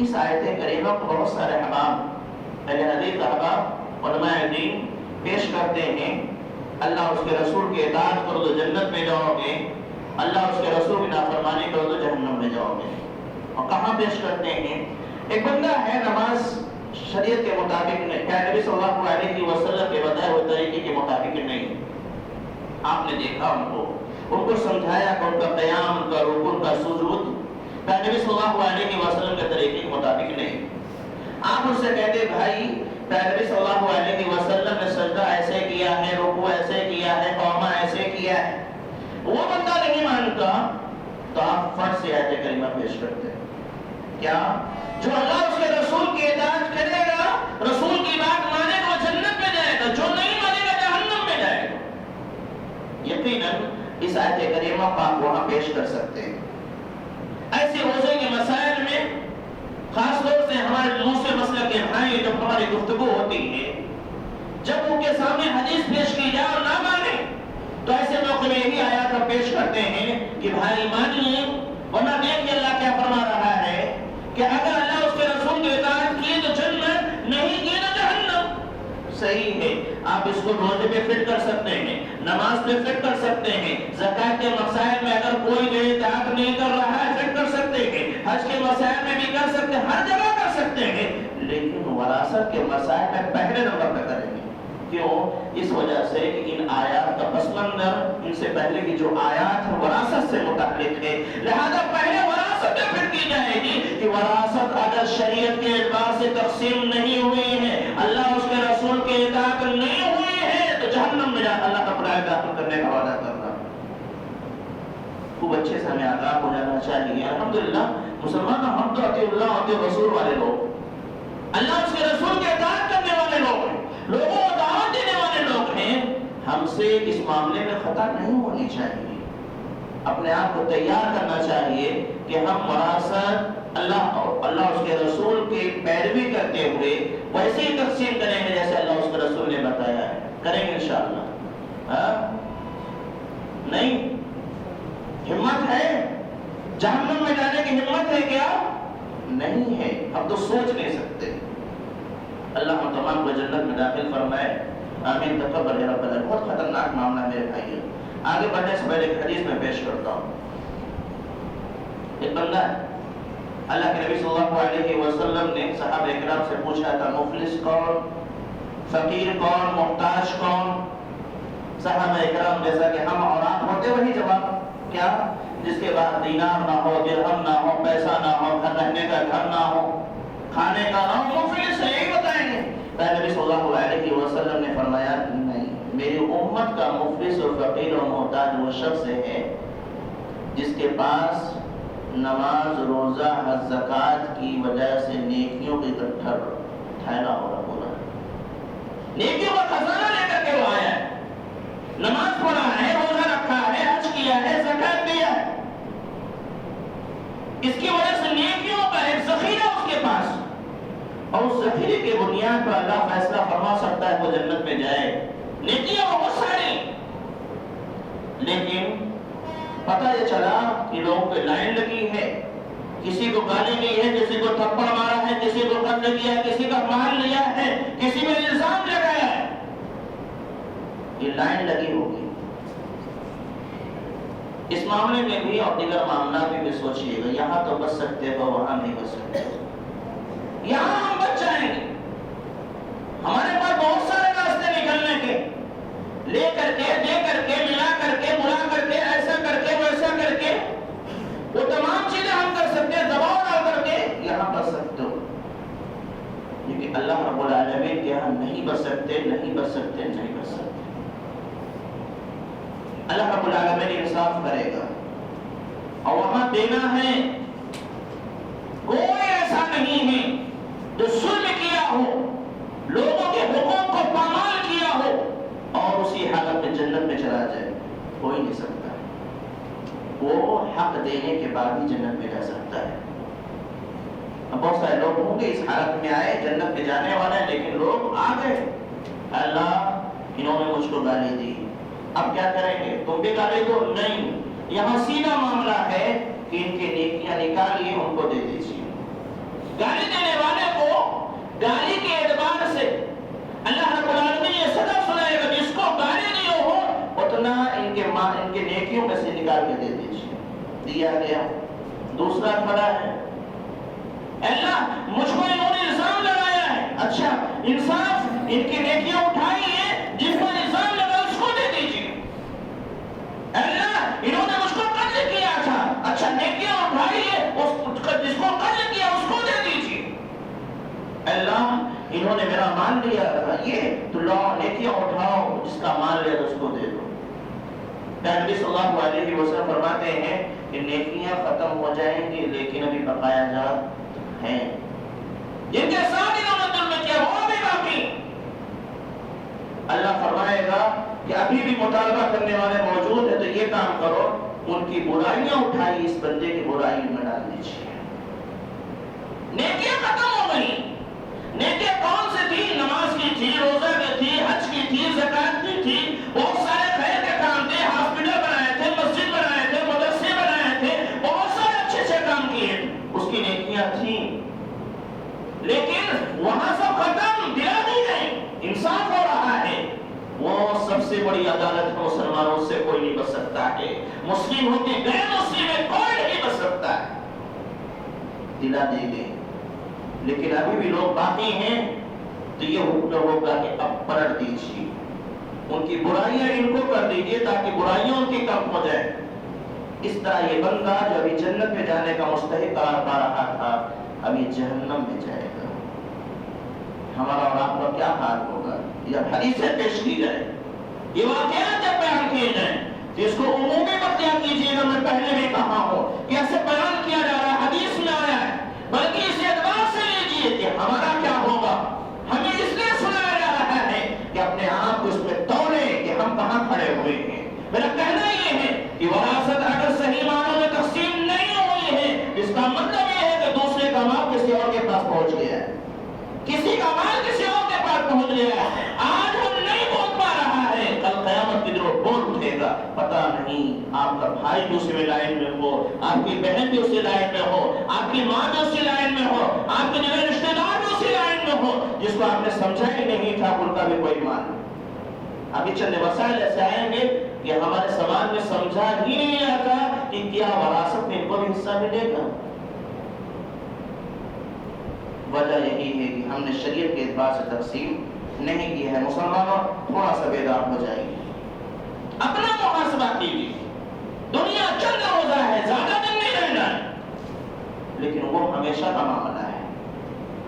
اس آیت کریمہ کو بہت سارے احباب، اہل حدیث احباب، علماء دین پیش کرتے ہیں اللہ اس کے رسول کی اطاعت کرو تو جنت میں جاؤ گے، اللہ اس کے رسول کی نافرمانی کرو تو جہنم میں جاؤ گے. اور کہاں پیش کرتے ہیں؟ ایک بندہ ہے نماز شریعت کے مطابق نہیں، کیا نبی صلی اللہ علیہ وسلم کے بتائے ہوئے طریقے کے مطابق نہیں. آپ نے دیکھا ان کو سمجھایا کہ ان کا قیام، ان کا رکوع، ان کا سجود کیا نبی صلی اللہ علیہ وسلم کے طریقے کے مطابق نہیں. آپ ان سے کہتے بھائی نبی صلی اللہ علیہ وسلم نے سجدہ ایسے کیا ہے، رکوع ایسے کیا ہے، قومہ ایسے کیا ہے، وہ بندہ نہیں مانتا تو آپ فرض سے آیت کریمہ پیش کرتے ہیں. کیا جو اللہ اس کے رسول کی اطاعت کرے گا، رسول کی بات مانے گا، وہ جنت میں جائے گا، جو نہیں مانے گا جہنم میں جائے گا. یقیناً اس آیت کریمہ کو آپ وہاں پیش کر سکتے ہیں. ایسے روزے کے مسائل میں خاص طور سے ہمارے دوسرے مسئلہ کے بھائی جب ہماری گفتگو ہوتی ہے، جب ان کے سامنے حدیث پیش کی جائے اور نہ مانے تو ایسے موقع میں یہی آیات ہم پیش کرتے ہیں کہ بھائی مانیے، ورنہ دیکھیے اللہ کیا فرما رہا ہے کہ اگر اللہ اس کے رسول کی اطاعت کی تو جنت، نہیں کی تو جہنم. صحیح ہے، آپ اس کو روزے پہ فٹ کر سکتے ہیں، نماز پہ فٹ کر سکتے ہیں، زکات کے مسائل میں اگر کوئی جو اطاعت نہیں کر رہا ہے فٹ کر سکتے ہیں، حج کے مسائل میں بھی کر سکتے ہیں، ہر جگہ کر سکتے ہیں، لیکن وراثت کے مسائل میں پہلے نمبر پہ کریں گے. کیوں؟ اس وجہ سے کہ ان آیات کا پس منظر ان سے پہلے کی جو آیات ہے وراثت سے متعلق ہے، لہذا پہلے وراثت پہ فٹ کی جائے گی کہ وراثت اگر شریعت کے اعتبار سے تقسیم نہیں ہوئی ہے، اللہ اس کے رسول کے اطاعت نہیں ہوئی ہے تو جہنم میں اللہ کا پرائے داخل کرنے کا وعدہ کرنا. خوب اچھے سے ہمیں آگاہ ہو جانا چاہیے. الحمدللہ مسلمان ہم تو اطیع اللہ اطیع رسول والے لوگ، اللہ اس کے رسول کے اطاعت کرنے والے لوگ ہیں، لوگوں کو دعوت دینے والے لوگ ہیں. ہم سے اس معاملے میں خطا نہیں ہونی چاہیے. اپنے آپ کو تیار کرنا چاہیے کہ ہم وراثت اللہ اس کے رسول کی پیروی کرتے ہوئے ویسے ہی تقسیم کریں گے جیسے اللہ اس کے رسول نے بتایا ہے. کریں گے انشاءاللہ؟ نہیں؟ ہمت ہے؟ جہنم میں جانے کی ہمت ہے کیا؟ نہیں ہے. ہم تو سوچ نہیں سکتے. اللہ ہم تمام کو جنت میں داخل فرمائے. آمین. تقبل یا رب العالمین. بہت خطرناک معاملہ ہے میرے بھائیو. آگے بڑھنے سے پہلے ایک حدیث میں پیش کرتا ہوں. ایک بندہ ہے، اللہ کے نبی صلی اللہ علیہ وسلم نے صحابہ اکرام سے پوچھا تھا مفلس کون، فقیر کون، محتاج کون؟ صحابہ اکرام جیسا کہ ہم اور آپ ہوتے وہی جواب. کیا؟ جس کے بعد دینار نہ ہو، درہم نہ ہو، پیسہ نہ ہو، گھر رہنے کا گھر نہ ہو، کھانے کا نہ ہو، مفلس ہے، یہی بتائیں گے. نبی صلی اللہ علیہ وسلم نے فرمایا نہیں، میری امت کا مفلس اور فقیر اور محتاج وہ شخص ہے جس کے پاس نماز، روزہ، حج، زکات کی وجہ سے نیکیوں کے اکٹھا ٹھہرا ہو رہا ہے. نیکیوں کا خزانہ لے کر کے وہ آیا ہے، نماز پڑھا ہے، روزہ رکھا ہے، حج کیا ہے، زکات دیا ہے. اس کی وجہ سے نیکیوں کا ایک ذخیرہ اس کے پاس، اور اس ذخیرے کے بنیاد پر اللہ فیصلہ فرما سکتا ہے وہ جنت میں جائے. نیکیاں بہت ساری، لیکن پتہ یہ چلا کہ لوگوں پہ لائن لگی ہے، کسی کو گالی دی ہے، کسی کو تھپڑ مارا ہے، کسی کو قتل کیا ہے، کسی کا مال لیا ہے، کسی میں الزام لگایا ہے. یہ لائن لگی ہوگی. اس معاملے میں بھی اور دیگر معاملات میں بھی سوچئے گا. یہاں تو بچ سکتے ہو، وہاں نہیں بچ سکتے. یہاں ہم بچ جائیں گے. ہمارے پاس بہت سارے راستے نکلنے کے، لے کر کے، دے کر کے، ملا کر کے، بلا کر کے، ایسا کر کے، ویسا کر کے، وہ تمام چیزیں ہم کر سکتے ہیں. دباؤ ڈال کر کے یہاں بچ سکتے ہو، لیکن اللہ رب العالمین کے یہاں نہیں بچ سکتے، نہیں بچ سکتے، نہیں بچ سکتے. اللہ رب العالمین انصاف کرے گا اور وہاں دینا ہے. کوئی ایسا نہیں ہے جو ظلم کیا ہو، لوگوں کے حقوق کو پامال کیا ہو اور اسی حالت میں جنت میں چلا جائے. کوئی نہیں سکتا. وہ حق دینے کے بعد ہی جنت میں جا سکتا ہے. اب بہت سارے لوگ ہوں گے اس حالت میں آئے، جنت میں جانے والے، لیکن لوگ آ گئے. اللہ انہوں نے مجھ کو گالی دی، اب کیا کریں گے؟ تم بھی گالی دو؟ نہیں. یہاں سیدھا معاملہ ہے کہ ان کی نیکیاں نکالیے، ان کو دے دیجیے. گالی دینے والے کو گالی کے اعتبار سے اللہ رب العالمین یہ سزا سنائے گا، جس کو گالی دیو ہو اتنا ان کے نیکیوں میں سے نکال کے دے دیجیے. دیا گیا. دوسرا کھڑا ہے، اللہ مجھ کو انہوں نے الزام لگایا ہے، اچھا انصاف، ان کی نیکیاں اٹھائیے، جس پر الزام لگا اس کو دے دیجیے. اللہ انہوں نے مجھ کو قتل کیا تھا، اچھا نیکیاں اٹھائیے، جس کو قتل کیا اس کو دے دیجیے. اللہ انہوں نے میرا مال نبی صلی اللہ علیہ وسلم فرماتے ہیں کہ نیکیاں ختم ہو جائیں گی لیکن ابھی بقایا جات ہیں، جن کے ساتھ انہوں نے ظلم کیا وہ بھی باقی۔ اللہ فرمائے گا کہ ابھی بھی مطالبہ کرنے والے موجود ہیں، تو یہ کام کرو، ان کی برائیاں اٹھائی اس بندے کی برائی میں ڈال دیجیے۔ نیکیاں ختم ہو گئی۔ نیکیاں کون سی تھی؟ نماز کی تھی، روزہ کی تھی، حج کی تھی، زکات کی تھی، بہت سارے خیر کے کام تھے، ہاسپٹل بنائے تھے، مسجد بنائے تھے، مدرسے بنائے تھے، بہت سارے اچھے اچھے کام کیے، اس کی نیکیاں تھیں، لیکن وہاں سب ختم، گرا دی گئی۔ انصاف ہو رہا ہے، وہ سب سے بڑی عدالت ہے، مسلمانوں سے کوئی نہیں بچ سکتا ہے، مسلم ہو کے غیر مسلم میں کوئی نہیں بچ سکتا ہے، دلا دے گئے۔ لیکن ابھی بھی لوگ باقی ہیں، تو یہ حکم ہوگا کہ اب پلٹ دیجیے، ان کی برائیاں ان کو کر دیجیے تاکہ برائیاں ان کی کم ہو جائے۔ اس طرح یہ بندہ جو ابھی جنت میں جانے کا مستحق قرار پا رہا تھا، ابھی جہنم میں جائے گا۔ ہمارا اور آپ کا کیا حال ہوگا جب حدیثیں پیش کی جائے، یہ واقعات جب بیان کیے جائیں، تو اس کو عمومی مت کیا کیجیے گا، میں پہلے بھی کہا ہوں کہ ایسے بیان کیا جا رہا ہے، حدیث میں آیا ہے، بلکہ اس اعتبار سے لیجیے کہ ہمارا کیا ہوگا۔ ہمیں اس لیے سنایا جا رہا ہے کہ اپنے آپ کو اس میں تولیں کہ ہم کہاں کھڑے ہوئے ہیں۔ میرا کہنا یہ ہے کہ وراثت اگر صحیح معنوں میں تقسیم نہیں ہوئی ہے، اس کا مطلب یہ ہے کہ دوسرے کا مال کسی اور کے پاس پہنچ گیا ہے، کسی کا مال کسی اور کے پاس پہنچ گیا ہے، آج وہ نہیں پہنچ پا رہا ہے، کل قیامت کے دن وہ بول اٹھے گا۔ پتہ نہیں آپ کا بھائی دوسری لائن میں ہو، آپ کی بہن بھی اسی لائن میں ہو، آپ کی ماں بھی اسی لائن میں ہو، آپ کے نئے رشتے دار بھی اسی لائن میں ہو، جس کو آپ نے سمجھا ہی نہیں تھا ان کا بھی کوئی مال۔ ابھی چند مسائل ایسے آئیں گے کہ ہمارے سماج میں سمجھا ہی نہیں آتا کہ کیا وراثت میں ان کو بھی حصہ ملے گا۔ وجہ یہی ہے کہ ہم نے شریعت کے اعتبار سے تقسیم نہیں کی ہے۔ مسلمانوں تھوڑا سا بیدار ہو جائیں گے، اپنا محاسبہ کیجیے۔ دنیا چند روزہ ہے، زیادہ دن نہیں رہنا ہے، لیکن وہ ہمیشہ کا معاملہ ہے،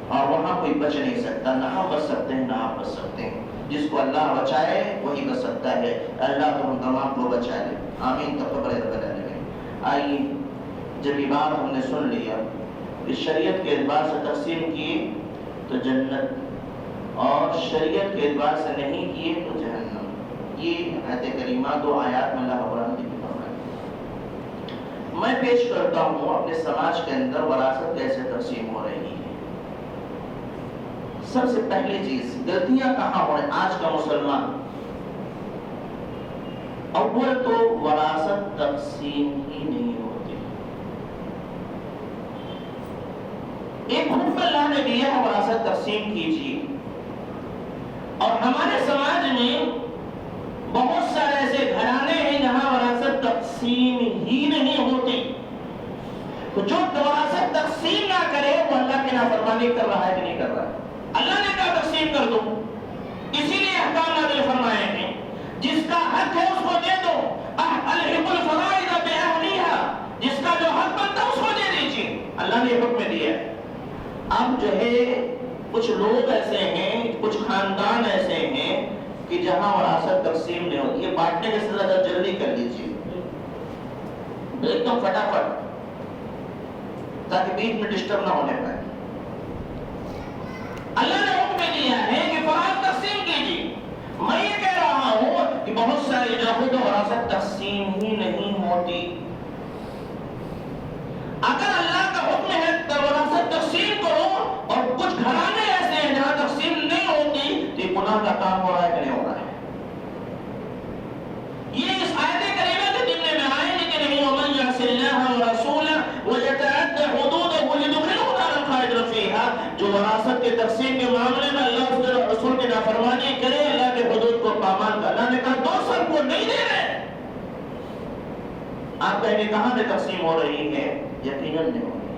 اور وہاں کوئی بچ نہیں سکتا، نہ ہم بچ سکتے ہیں نہ آپ بچ سکتے ہیں۔ جس کو اللہ بچائے وہی بچ سکتا ہے۔ اللہ تو ہم تمام کو بچا لے، آمین تقبل رب العالمین۔ آئیے، جب یہ بات ہم نے سن لیا کہ شریعت کے اعتبار سے تقسیم کیے تو جنت، اور شریعت کے اعتبار سے نہیں کیے تو جہنم۔ یہ آیت کریمہ دو آیات میں اللہ رب العالمین نے فرمایا۔ میں پیش کرتا ہوں اپنے سماج کے اندر وراثت کیسے تقسیم ہو رہی ہے۔ سب سے پہلی چیز، غلطیاں کہاں ہو رہی آج کا مسلمان؟ اول تو وراثت تقسیم ہی نہیں ہوتی۔ ایک حکم اللہ نے دیا ہے وراثت تقسیم کیجیے، اور ہمارے سماج میں بہت سارے ایسے گھرانے ہیں جہاں وراثت تقسیم ہی نہیں ہوتی۔ تو جو وراثت تقسیم نہ کرے وہ اللہ کی نافرمانی کر رہا ہے کہ نہیں کر رہا ہے؟ اللہ نے کہا تقسیم کر دو، اسی لیے احکام نازل فرمائے ہیں، جس کا حق ہے اس کو دے دو، الحق الفرائض باہلیھا، جس کا جو حق بنتا ہے اس کو دے دیجیے، اللہ نے حکم دیا ہے۔ اب جو ہے کچھ لوگ ایسے ہیں، کچھ خاندان ایسے ہیں کہ جہاں وراثت تقسیم نہیں ہوتی، یہ بانٹنے کے سلسلہ جلدی کر لیجیے ایک دم فٹافٹ، تاکہ بیچ میں ڈسٹرب نہ ہونے پائے۔ اللہ نے حکم دیا ہے کہ فرائض تقسیم کیجیے۔ میں یہ کہہ رہا ہوں کہ بہت ساری جگہوں پر وراثت تقسیم ہی نہیں ہوتی۔ اگر اللہ کا حکم ہے تو وراثت تقسیم کرو، اور کچھ گھرانے ایسے ہیں جہاں تقسیم نہیں ہوتی، تو یہ گناہ کا کام ہو رہا ہے کہ نہیں ہو رہا ہے؟ یہ اس آیت کریمہ کے ضمن میں آئے کہ نہیں، ومن یعص اللہ ورسولہ ویتعد حدودہ یدخلہ نارا خالدا فیہا، جو وراثت کے تقسیم کے معاملے میں اللہ اس کے رسول کی نافرمانی کرے، اللہ کے حدود کو پامال کر۔ اللہ نے کہا دو سب کو نہیں دے رہے۔ آپ کہیں گے کہاں پہ تقسیم ہو رہی ہے؟ یقیناً نہیں ہو رہی۔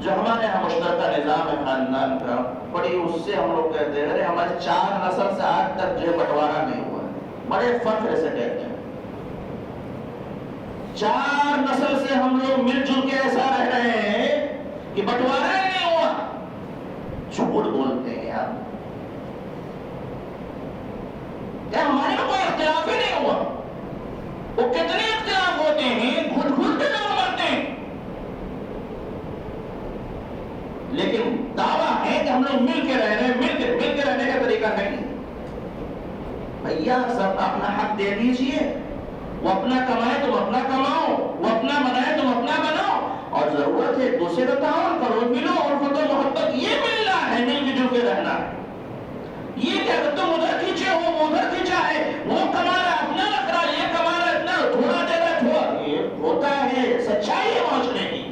جو ہمارے یہاں مشترکہ نظام ہے خاندان کا، بڑی اس سے ہم لوگ کہتے ہیں ہمارے 4 نسل سے آج تک جو بٹوارا نہیں ہوا ہے، بڑے فخر سے کہتے ہیں 4 نسل سے ہم لوگ مل جل کے ایسا رہ رہے ہیں کہ بٹوارا ہی نہیں ہوا۔ جھوٹ بولتے ہیں آپ، کیا ہمارے میں کوئی اختلاف ہی نہیں ہوا؟ اپنا حق دے دیجئے. وہ اپنا کمائے تم اپنا کماؤ, وہ اپنا بنائے تم اپنا بناؤ, اور ضرورت ہے ایک دوسرے کا تعاون کرو, ملو اور خود و محبت. یہ ملنا ہے, مل جل کے رہنا ہے. یہ کیا کہ تم ادھر کھینچے ہو وہ ادھر کھینچا ہے, وہ کما رہا اپنا رکھ رہا, یہ کما رہا اتنا تھوڑا دے رہا تھوڑا. یہ ہوتا ہے سچائی ہے معاشرے کی.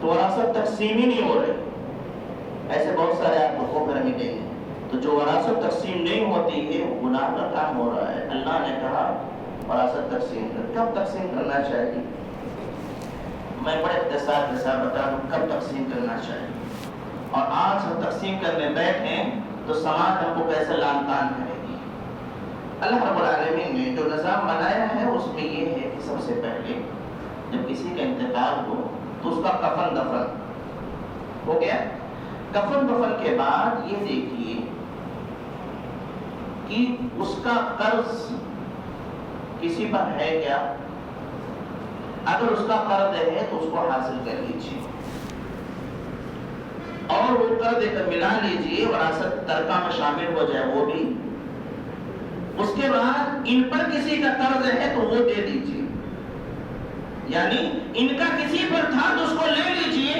تو وراثت تقسیم ہی نہیں ہو رہی. ایسے بہت سارے آپ کو کھوکر ملیں گے. تو جو وراثت تقسیم نہیں ہوتی ہے وہ گناہ کا کام ہو رہا ہے. اللہ نے کہا وراثت تقسیم کر. کب تقسیم کرنا چاہیے؟ میں بڑے اختصار کے ساتھ بتا دوں کب تقسیم کرنا چاہیے. اور آج ہم تقسیم کرنے بیٹھے تو سماج ہم کو کیسے لان تان کرے گی. اللہ رب العالمین نے جو نظام بنایا ہے اس میں یہ ہے کہ سب سے پہلے جب کسی کا انتقال ہو تو اس کا کفن دفن ہو گیا. کفن دفن کے بعد یہ دیکھیے کہ اس کا قرض کسی پر ہے کیا. اگر اس کا قرض ہے تو اس کو حاصل کر لیجیے اور وہ قرض ایک ملا لیجیے, وراثت ترکہ میں شامل ہو جائے وہ بھی. اس کے بعد ان پر کسی کا قرض ہے تو وہ دے دیجیے, یعنی ان کا کسی پر تھا تو اس کو لے لیجیے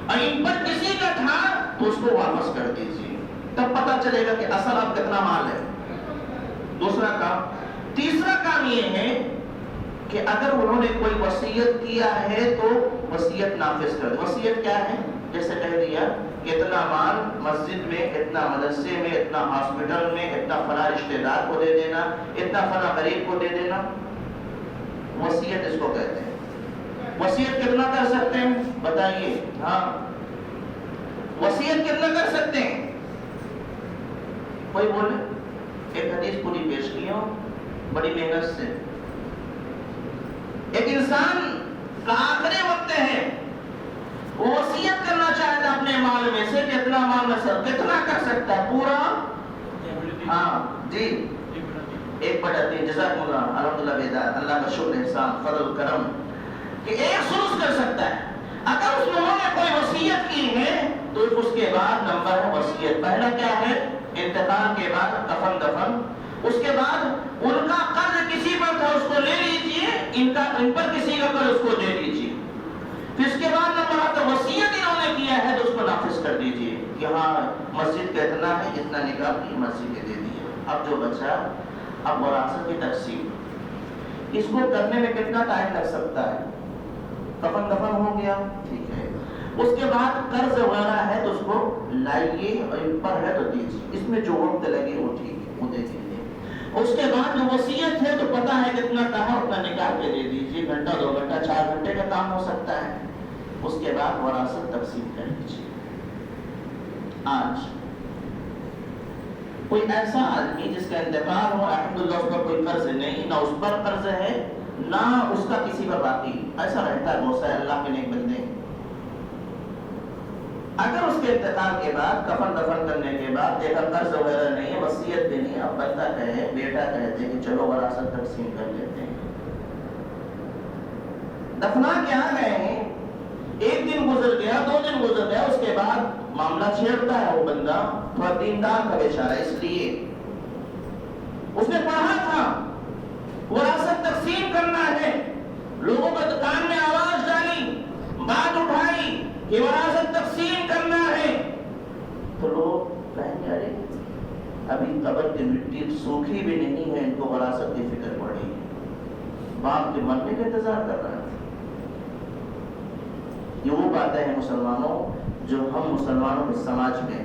اور ان پر کسی کا تھا تو اس کو واپس کر دیجیے. تب پتہ چلے گا کہ اصل اب کتنا مال ہے. دوسرا کام. تیسرا کام یہ ہے کہ اگر انہوں نے کوئی وصیت کیا ہے تو وصیت نافذ کر دیں. وصیت کیا ہے؟ جیسے کہہ دیا کہ اتنا مال مسجد میں, اتنا مدرسے میں, اتنا ہاسپٹل میں, اتنا فلاں رشتہ دار کو دے دینا, اتنا فلاں غریب کو دے دینا. وصیت اس کو کہتے ہیں. وصیت کتنا کر سکتے ہیں بتائیے؟ ہاں وصیت کتنا کر سکتے ہیں؟ کوئی بولے. ایک حدیث پوری پیش کی ہوں بڑی محنت سے. ایک انسان کا آخری وقت ہے, وہ وصیت کرنا چاہتا ہے اپنے مال میں سے کہ اتنا مال میں سر کتنا کر سکتا ہے پورا. ہاں جی 1/3. جزاک اللہ, الحمدللہ بیدار, اللہ کا شکر احسان فضل کرم کہ 1/3 کر سکتا ہے. اگر اس انہوں نے کوئی وصیت کی ہے تو اس کے بعد نمبر ہے وصیت. پہلا کیا ہے؟ انتقال کے بعد کفن دفن. اس کے بعد ان کا قرض کسی پر تھا اس کو لے لیجیے, ان پر کسی کا قرض اس کو دے دیجیے. پھر اس کے بعد نمبر آتا وصیت انہوں نے کیا ہے تو اس کو نافذ کر دیجیے کہ ہاں مسجد کا اتنا ہے, اتنا نکال کی مسجد کے دے دیے. اب جو بچا اب وراثت کی تقسیم, اس کو کرنے میں کتنا ٹائم لگ سکتا ہے؟ کفن دفن ہو گیا ٹھیک ہے, اس کے بعد قرض وغیرہ ہے تو اس کو لائیے اور ان پر ہے تو دیجیے. اس میں جو وقت لگے وہ ٹھیک ہے وہ دے دیجیے. اس کے بعد جو وصیت ہے تو پتہ ہے کتنا کہا اتنا نکال کے دے دیجیے. گھنٹہ 2 گھنٹہ 4 گھنٹے کا کام ہو سکتا ہے. اس کے بعد وراثت تقسیم کر لیجیے. آج کوئی ایسا آدمی جس کا انتقال ہو الحمدللہ اس کا کوئی قرض نہیں, نہ اس پر قرض ہے نہ اس کا کسی پر باقی. ایسا رہتا ہے بہت سارے اللہ کے نیک بندے. اگر اس کے انتقال کے بعد کفن دفن کرنے کے بعد دیکھا قرض وغیرہ نہیں ہے, وصیت بھی نہیں, اب بندہ کہے بیٹا کہتے کہ چلو وراثت تقسیم کر لیتے ہیں. دفنا کے آ گئے ہیں, 1 دن گزر گیا 2 دن گزر گیا, اس کے بعد معاملہ چھیڑتا ہے وہ بندہ, تھوڑا دیندار کا بیچارہ, اس لیے اس نے پڑھا تھا وراثت تقسیم کرنا ہے, لوگوں کو کان میں آواز ڈالی, بات اٹھائی کہ وراثت تقسیم کرنا ہے, تو لوگ کہیں گے ارے ابھی قبر کی مٹی سوکھی بھی نہیں ہے, ان کو وراثت کی فکر پڑی, باپ کے مرنے کا انتظار کر رہا ہے. یہ وہ باتیں ہیں مسلمانوں جو ہم مسلمانوں کے سماج میں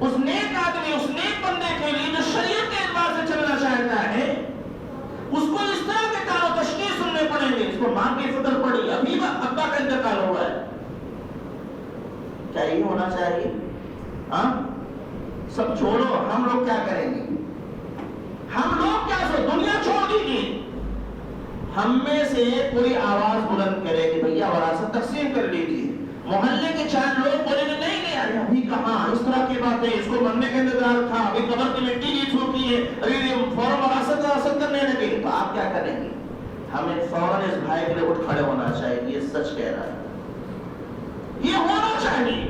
اس نیک آدمی, اس نیک بندے کے لیے جو شریعت کے اعتبار سے چلنا چاہتا ہے, اس کو اس طرح کے کام و تشریح سننے پڑیں گے. اس کو ماں کی فکر پڑی, ابھی ابا کا انتقال ہوا ہے, کیا یہ ہونا چاہیے؟ ہاں سب چھوڑو, ہم لوگ کیا کریں گے؟ ہم لوگ کیا سو دنیا چھوڑ دیجیے, ہم میں سے کوئی آواز بلند کرے کہ بھیا وراثت تقسیم کر لیجیے. محلے کے 4 لوگ بولے کہ نہیں نہیں یار ابھی کہاں, اس طرح کی باتیں, اس کو مرنے کا انتظار تھا, ابھی قبر کی مٹی نہیں چھوٹی ہے, ابھی فوراً وراثت کرنے لگے, تو آپ کیا کریں گے؟ ہمیں فوراً اس بھائی کے لیے اٹھ کھڑے ہونا چاہیے, یہ سچ کہہ رہا ہے, یہ ہونا چاہیے,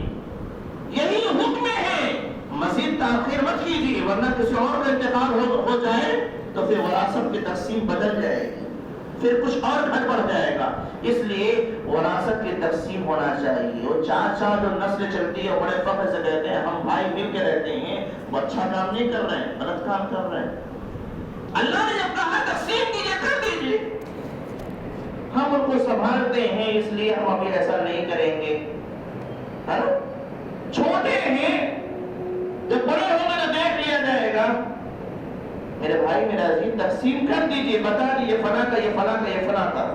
یہی حکم ہے. مزید تاخیر مت کیجیے، ورنہ کسی اور کا انتقال ہو جائے تو پھر وراثت کی تقسیم بدل جائے گی، پھر کچھ اور گھر بڑھ جائے گا۔ اس لیے وراثت کی تقسیم ہونا چاہیے۔ اور چار جو نسل چلتی ہے بڑے فخر سے کہتے ہیں ہم بھائی مل کے رہتے ہیں، وہ اچھا کام نہیں کر رہے ہیں، غلط کام کر رہے ہیں۔ اللہ نے جب کہا تقسیم کیجیے کر دیجیے، ہم ان کو سنبھالتے ہیں اس لیے ہم ابھی ایسا نہیں کریں گے، ہے نا؟ چھوٹے ہیں، جب بڑے ہوں گے تو دیکھ لیا جائے گا۔ میرے بھائی میرا عزیز تقسیم کر دیجیے، بتا دیجیے فلاں کا یہ فلاں کا یہ فلاں کا۔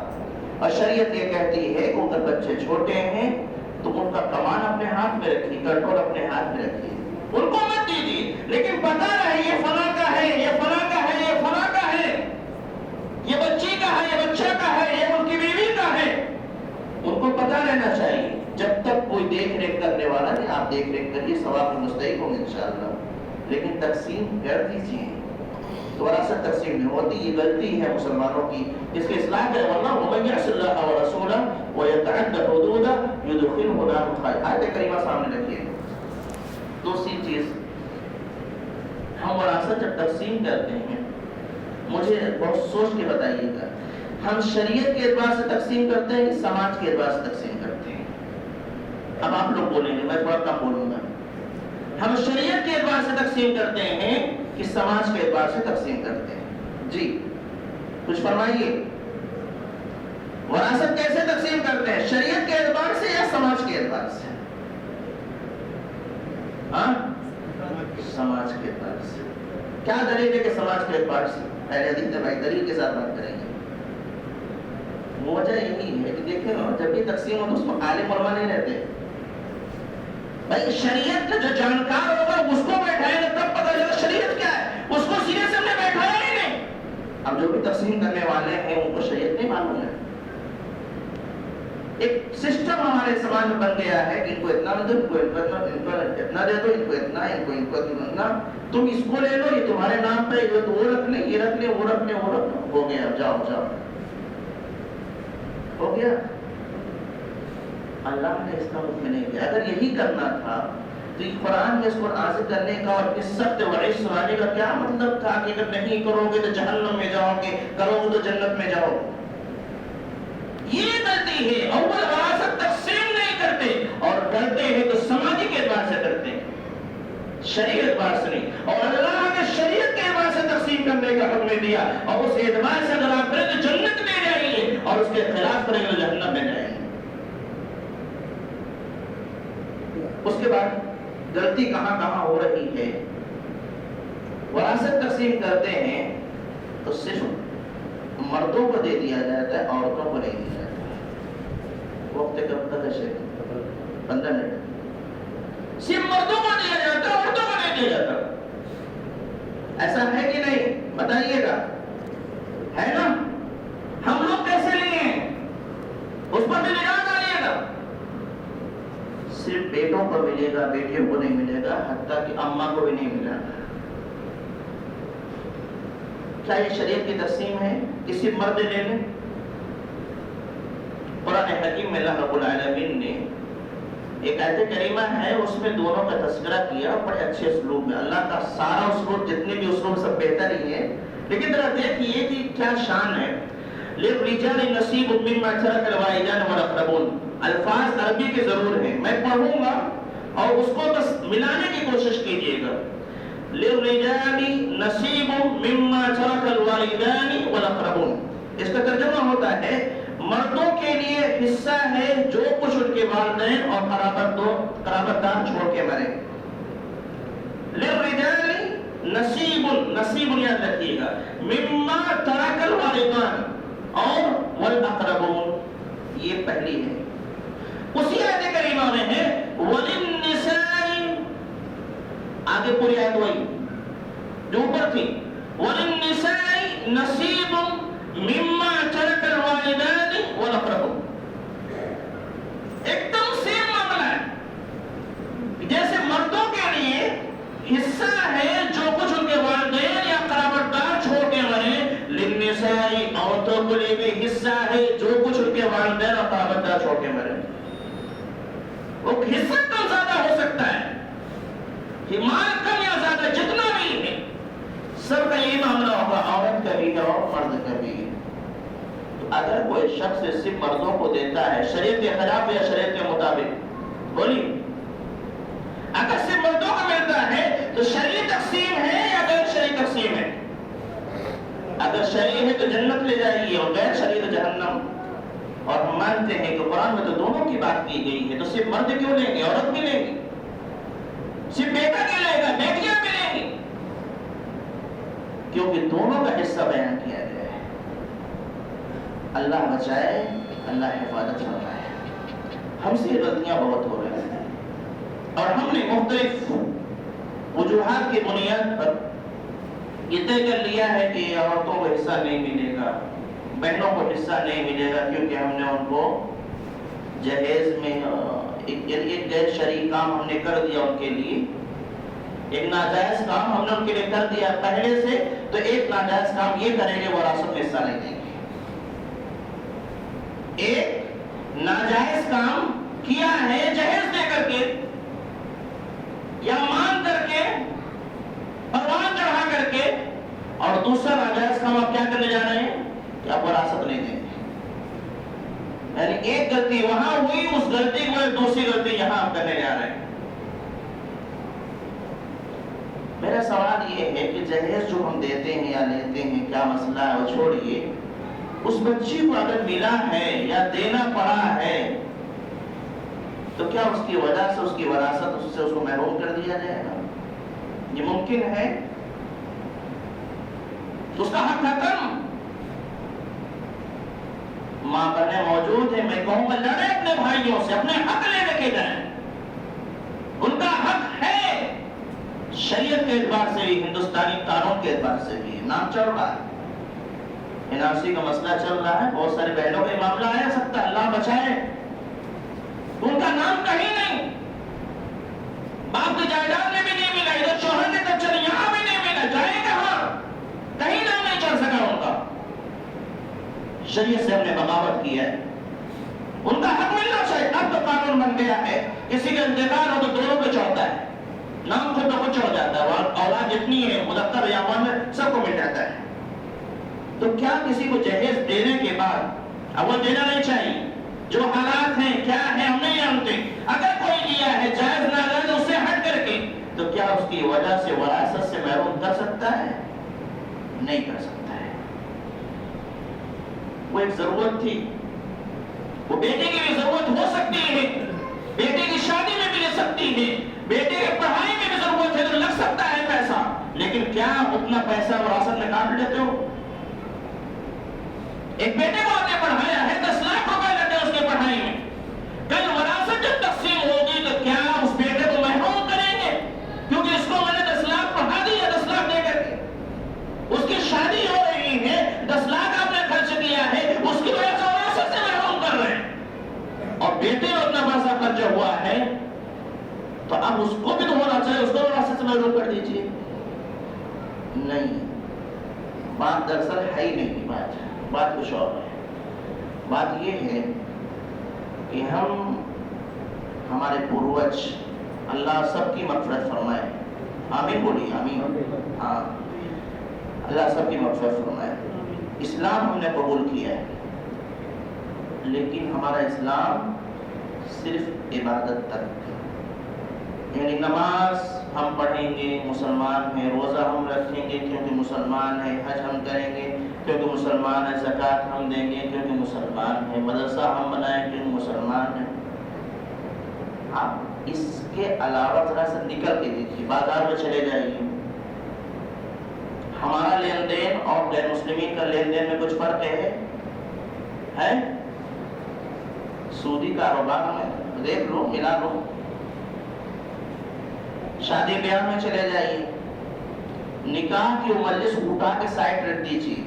اور شریعت یہ کہتی ہے کہ اگر بچے چھوٹے ہیں تو ان کا کمان اپنے ہاتھ میں رکھیے، کنٹرول اپنے ہاتھ میں رکھیے، ان کو مت دیجیے، لیکن پتا رہے یہ فلاں کا ہے، یہ فلاں کا ہے، یہ فلاں کا ہے، یہ بچی کا ہے، یہ بچہ کا ہے، یہ ان کی بیوی کا ہے، ان کو پتا رہنا چاہیے۔ جب تک کوئی دیکھ ریکھ کرنے والا نہیں، آپ دیکھ ریکھ کریے، ثواب کے مستحق ہوں گے انشاءاللہ، لیکن تقسیم کر دیجیے۔ وراثت تقسیم نہیں ہوتی، یہ غلطی ہے مسلمانوں کی، اس کے اصلاح کرے، ورنہ وَمَن يَعْصِ اللَّهَ وَرَسُولَهُ وَيَتَعَدَّ حُدُودَهُ يُدْخِلْهُ نَارًا خَالِدًا۔ آیت کریمہ سامنے رکھیے۔ دوسری چیز، ہم وراثت جب تقسیم کرتے ہیں، مجھے بہت سوچ کے بتائیے گا، ہم شریعت کے اعتبار سے تقسیم کرتے ہیں کہ سماج کے اعتبار سے تقسیم کرتے ہیں؟ اب آپ لوگ بولیں گے، میں تھوڑا کم بولوں گا۔ ہم شریعت کے اعتبار سے تقسیم کرتے ہیں کہ سماج کے اعتبار سے تقسیم کرتے ہیں؟ جی کچھ فرمائیے، وراثت کیسے تقسیم کرتے ہیں، شریعت کے اعتبار سے یا سماج کے اعتبار سے؟ ہاں سماج کے اعتبار سے۔ کیا دلیل ہے کہ سماج کے اعتبار سے؟ اہل حدیث بھائی دلیل کے ساتھ بات کریں گے۔ وجہ یہی ہے کہ دیکھیں نا، جب بھی تقسیم ہو تو اس میں عالم علماء نہیں رہتے بھائی، شریعت کا جو جانکار ہوگا اس کو بیٹھائے گا تب پتہ چلے شریعت کیا ہے، اس کو سینے سے ہم نے بیٹھایا ہی نہیں۔ اب جو بھی تقسیم کرنے والے ہیں ان کو شریعت نہیں معلوم ہے۔ ایک سسٹم ہمارے سماج میں بن گیا ہے کہ ان کو اتنا دے دو، ان کو اتنا دے دو، ان کو اتنا، ان کو اتنا، تم اس کو لے لو، یہ تمہارے نام پہ، یہ تو وہ رکھ لیں، یہ رکھ لیں، وہ رکھ لیں، وہ رکھ لیں، ہو گیا، جاؤ جاؤ، ہو گیا۔ اللہ نے اس کا حکم نہیں کیا۔ اگر یہی کرنا تھا تو قرآن میں اس کو نازل کرنے کا اور اس سخت وعید سنانے کا کیا مطلب تھا کہ اگر نہیں کرو گے تو جہنم میں جاؤ گے، کرو گے تو جنت میں جاؤ۔ یہ غلطی ہے، اول وراثت تقسیم نہیں کرتے، اور کرتے ہیں تو سماجی کے اعتبار سے کرتے ہیں، شریعت اعتبار سے نہیں۔ اور اللہ نے شریعت کے اعتبار سے تقسیم کرنے کا حکم دیا، اور اس اعتبار سے اگر آپ کریں تو جنت میں جائیں گے، اور اس کے خلاف کریں گے تو جہنم میں جائیں گے۔ اس کے بعد غلطی کہاں کہاں ہو رہی ہے، وراثت تقسیم کرتے ہیں تو صرف مردوں کو دے دیا جاتا ہے، عورتوں کو نہیں دیا جاتا ہے۔ وقت کب تک ہے شیخ؟ 15 منٹ۔ صرف مردوں کو دیا جاتا ہے، عورتوں کو نہیں دیا جاتا، ایسا ہے کہ نہیں؟ بتائیے گا، ہے نا؟ ہم لوگ کیسے لیے ہیں اس پر بھی نگاہ ڈالیے گا۔ صرف بیٹوں کو ملے گا، بیٹیوں کو نہیں ملے گا، حتیٰ کہ اماں کو بھی نہیں ملا گا۔ کیا یہ شریعت کی تقسیم ہے کہ صرف مرد لے لیں؟ قرآن حکیم میں اللہ رب العالمین نے ایک آیت کریمہ ہے، اس میں دونوں کا تذکرہ کیا بڑے اچھے اسلوب میں۔ اللہ کا سارا اسلوب، جتنے بھی اسلوب سب بہتر ہی ہے، لیکن ذرا دیکھیے کہ کیا شان ہے۔ لِلرِّجَالِ نَصِيبٌ مِّمَّا تَرَكَ الْوَالِدَانُ وَالْأَقْرَبُونَ۔ الفاظ عربی کے ضرور ہیں، میں پڑھوں گا اور اس کو بس ملانے کی کوشش کیجیے گا۔ لِلرِّجَالِ نَصِيبٌ مِّمَّا تَرَكَ الْوَالِدَانِ وَالْأَقْرَبُونَ۔ اس کا ترجمہ ہوتا ہے مردوں کے لیے حصہ ہے جو کچھ ان کے والدین اور قرابت دار چھوڑ کے مرے۔ لِلرِّجَالِ نصیب یاد رکھیے گا، مِّمَّا تَرَكَ الْوَالِدَانِ اور وَالْأَقْرَبُونَ، یہ پہلی ہے۔ اسی آیت کریمہ میں ہے وَلِلنِّسَاءِ، آگے پوری آیت وہی جو اوپر تھی، وَلِلنِّسَاءِ نَصِيبٌ مِّمَّا تَرَكَ الْوَالِدَانِ وَالْأَقْرَبُونَ۔ ایک دم سیم معاملہ ہے، جیسے مردوں کے لیے حصہ ہے جو کچھ ان کے والدین یا قرابت دار چھوڑ کے مرے، لِلنِّسَاءِ عورتوں کے لیے بھی حصہ ہے جو کچھ ان کے والدین اور قرابت دار چھوڑ کے مرے۔ وہ حصہ کم زیادہ ہو سکتا ہے، مال معاملہ جتنا بھی ہے سب کا یہی معاملہ ہوگا، عورت کا بھی ہے اور مرد کا بھی ہے۔ تو اگر کوئی شخص صرف مردوں کو دیتا ہے شریعت کے خلاف یا شریعت کے مطابق، بولیے، اگر صرف مردوں کو ملتا ہے تو شرعی تقسیم ہے یا غیر شرعی تقسیم ہے؟ اگر شرعی ہے تو جنت لے جائے گی اور غیر شرعی تو جہنم۔ اور ہم مانتے ہیں کہ قرآن میں تو دونوں کی بات کی گئی ہے، تو صرف مرد کیوں لیں گے، عورت بھی لیں گے؟ صرف بیٹا کیوں لے گا، بیٹیاں بھی لیں گی؟ کیونکہ دونوں کا حصہ بیان کیا گیا ہے۔ اللہ بچائے، اللہ حفاظت فرمائے۔ ہم سے غلطیاں بہت ہو رہی ہیں اور ہم نے مختلف وجوہات کی بنیاد پر یہ طے کر لیا ہے کہ عورتوں کو حصہ نہیں ملے گا، بہنوں کو حصہ نہیں ملے گا، کیونکہ ہم نے ان کو جہیز میں ایک غیر شرعی کام ہم نے کر دیا ان کے لیے، ایک ناجائز کام ہم نے ان کے لیے کر دیا پہلے سے، تو ایک ناجائز کام یہ کریں گے، وراثت میں حصہ نہیں دیں گے۔ ایک ناجائز کام کیا ہے جہیز دے کر کے یا مان کر کے، پروان چڑھا کر کے، اور دوسرا ناجائز کام آپ کیا کرنے جا رہے ہیں کہ آپ وراثت نہیں دیں گے۔ یعنی ایک غلطی وہاں ہوئی، اس غلطی کو دوسری غلطی یہاں آپ کرنے جا رہے ہیں۔ میرا سوال یہ ہے کہ جہیز جو ہم دیتے ہیں یا لیتے ہیں، کیا مسئلہ ہے وہ چھوڑیے، اس بچی کو اگر ملا ہے یا دینا پڑا ہے تو کیا اس کی وجہ سے اس کی وراثت اس سے اس کو محروم کر دیا جائے گا؟ یہ ممکن ہے؟ اس کا حق ختم؟ ماں بہنیں موجود ہیں، میں کہوں گا لڑے اپنے بھائیوں سے، اپنے حق لینے کے جائیں، ان کا حق ہے۔ شریعت کے اعتبار سے بھی، ہندوستانی قانون کے اعتبار سے بھی نام چل رہا ہے، NRC کا مسئلہ چل رہا ہے، بہت سارے بہنوں کا معاملہ آیا سکتا ہے، اللہ بچائے، ان کا نام کہیں نہیں، باپ کی جائیداد میں بھی نہیں ملا، ادھر شوہر نے تب چلے یہاں بھی نہیں ملا، جائے کہاں؟ کہیں نام نہیں چل سکا ان کا۔ شریعت سے ہم نے بغاوت کی ہے، ان کا حق ملنا چاہیے۔ اب تو قانون بن گیا ہے، کسی کا انتقال ہو تو دونوں پہ چڑھتا ہے، نام خود بخود چڑھ جاتا ہے، اولاد جتنی ہے مدکر یا مؤنث سب کو مل جاتا ہے۔ تو کیا کسی کو جہیز دینے کے بعد اب وہ دینا نہیں چاہیے؟ جو حالات ہیں کیا ہے ہم نہیں جانتے، اگر کوئی لیا ہے جائز ناجائز اس سے ہٹ کر کے، تو کیا اس کی وجہ سے وراثت سے محروم کر سکتا ہے؟ نہیں کر سکتا ہے۔ وہ ایک ضرورت تھی، وہ بیٹے کی بھی ضرورت ہو سکتی ہے، بیٹے کی شادی میں بھی لے سکتی ہے، بیٹے کے پڑھائی میں بھی ضرورت ہے تو لگ سکتا ہے پیسہ، لیکن کیا اتنا پیسہ وراثت میں کاٹ لیتے ہو؟ ایک بیٹے کو آپ نے پڑھایا ہے، 10 لاکھ روپے لگے اس کے پڑھائی میں، کل وراثت جب تقسیم ہوگی تو کیا اس بیٹے کو محروم کریں گے؟ کیونکہ اس کو میں نے 10 لاکھ پڑھا دیا 10 لاکھ دے کر کے، اس کی شادی ہو رہی ہے، 10 لاکھ آپ نے خرچ کیا ہے، اس کی وجہ سے وراثت سے محروم کر رہے ہیں، اور بیٹے میں اتنا پیسہ خرچ ہوا ہے تو اب اس کو بھی تو ہونا چاہیے، اس کو وراثت سے محروم کر دیجیے۔ نہیں، بات دراصل ہے ہی نہیں، بات کچھ اور ہے۔ بات یہ ہے کہ ہمارے پوروج، اللہ سب کی مغفرت فرمائے، آمین بولیے، آمین، ہاں، اللہ سب کی مغفرت فرمائے۔ اسلام ہم نے قبول کیا ہے، لیکن ہمارا اسلام صرف عبادت تک، یعنی نماز ہم پڑھیں گے مسلمان ہیں، روزہ ہم رکھیں گے کیونکہ مسلمان ہیں، حج ہم کریں گے کیونکہ مسلمان ہیں، زکوٰۃ ہم دیں گے کیونکہ مسلمان ہیں، مدرسہ ہم بنائیں کیونکہ مسلمان ہیں۔ آپ اس کے علاوہ ذرا سا نکل کے دیکھیے، بازار میں چلے جائیے، ہمارا لین دین اور غیر مسلمین کا لین دین میں کچھ فرق ہے؟ سودی کاروبار میں دیکھ لو، ملا لو، شادی بیاہ میں چلے جائیے، نکاح کی مجلس اٹھا کے سائڈ رکھ دیجیے،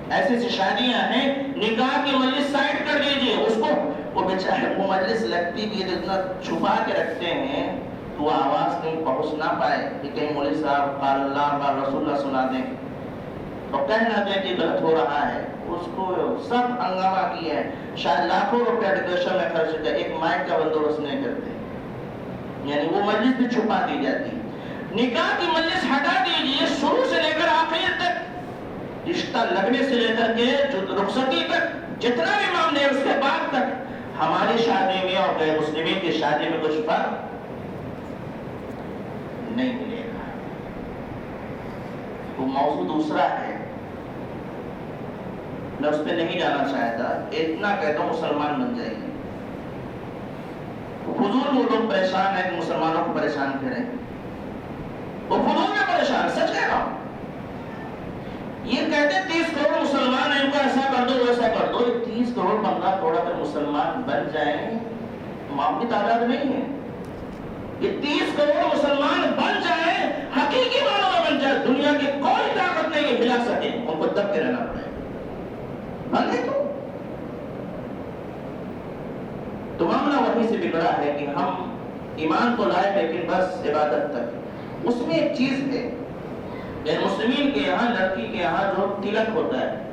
ایسی ایسی شادیاں ہیں نکاح کی مجلس سائڈ کر دیجیے، اس کو وہ بیچارے وہ مجلس لگتی بھی ہے اتنا چھپا کے رکھتے ہیں تو وہ آواز کہیں پہنچ نہ پائے کہ کہیں مولوی صاحب قال اللہ قال رسول اللہ سنا دیں اور کہنا دیں کہ غلط ہو رہا ہے، اس کو سب ہنگامہ کیا ہے، شاید لاکھوں روپیہ ڈیکوریشن میں خرچ کر ایک مائک کا بندوبست نہیں کرتے، یعنی وہ مجلس بھی چھپا دی جاتی۔ نکاح کی مجلس ہٹا دیجیے، شروع سے لے کر آخر تک، رشتہ لگنے سے لے کر کے رخصتی تک، جتنا بھی معاملے ہیں اس کے بعد تک ہماری شادی میں اور غیر مسلمین کی شادی میں کچھ فرق نہیں ملے گا۔ وہ موضوع دوسرا ہے، میں اس پہ نہیں جانا چاہتا، اتنا کہتا ہوں مسلمان بن جائے گی۔ فضول وہ لوگ پریشان ہیں کہ مسلمانوں کو پریشان کریں، وہ فضول میں پریشان، سچ کہہ رہا ہوں۔ یہ کہتے 30 کروڑ مسلمان ہیں، ان کو ایسا کر دو ویسا کر دو۔ 30 کروڑ 15 کروڑ اگر مسلمان بن جائیں معمولی تعداد نہیں ہے۔ یہ 30 کروڑ مسلمان بن جائیں، حقیقی معنوں میں بن جائے، دنیا کی کوئی طاقت نہیں یہ ہلا سکے، ان کو دب کے رہنا پڑے گا۔ بن گئے تو معاملہ وہیں سے بگڑا ہے کہ ہم ایمان تو لائے لیکن بس عبادت تک۔ اس میں ایک چیز ہے، غیر مسلمین کے یہاں لڑکی کے یہاں جو تلک ہوتا ہے،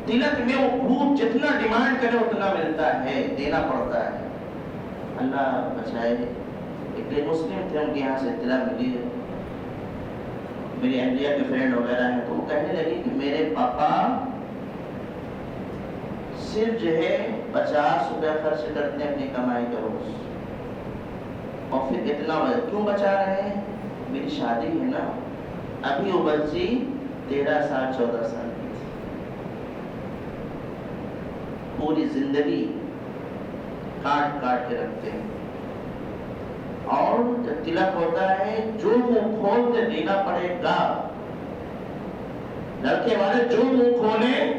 تلک میں وہ بھوت جتنا ڈیمانڈ کرے اتنا ملتا ہے، دینا پڑتا ہے۔ اللہ بچائے، ایک غیر مسلم تھے، ان کے یہاں سے اطلاع ملی ہے، میری اہلیہ کے فرینڈ وغیرہ ہیں، تو وہ کہنے لگی کہ میرے پاپا صرف جو ہے 50 روپے خرچ کرتے ہیں اپنی کمائی کا روز، اور پھر اتنا کیوں بچا رہے ہیں؟ میری شادی ہے نا، ابھی وہ بچی 13 سال 14 سال کی تھی، پوری زندگی کاٹ کاٹ کے رکھتے ہیں، اور جب تلک ہوتا ہے جو منہ کھول کے دینا پڑے گا، لڑکے والے جو منہ کھولیں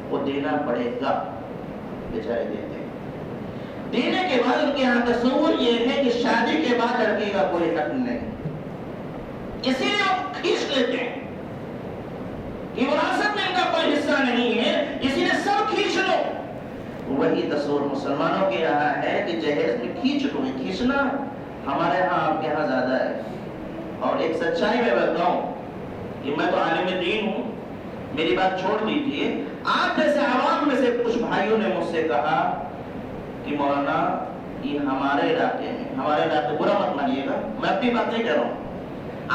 وہ دینا پڑے گا، بیچارے دیتے ہیں۔ دینے کے بعد ان کے یہاں تصور یہ ہے کہ شادی کے بعد لڑکی کا کوئی حق نہیں، اسی لیے وہ کھینچ لیتے ہیں کہ وراثت میں ان کا کوئی حصہ نہیں ہے، اسی لیے سب کھینچ لو۔ وہی تصور مسلمانوں کے یہاں ہے کہ جہیز میں کھینچ لو، کھینچنا ہمارے ہاں آپ کے ہاں زیادہ ہے۔ اور ایک سچائی میں بتاؤں کہ میں تو عالم دین ہوں، میری بات چھوڑ دیجیے، آپ جیسے عوام میں سے کچھ بھائیوں نے مجھ سے کہا کہ مولانا یہ ہمارے علاقے میں، ہمارے علاقے برا مت مانیے گا، میں اپنی بات نہیں کہہ رہا ہوں،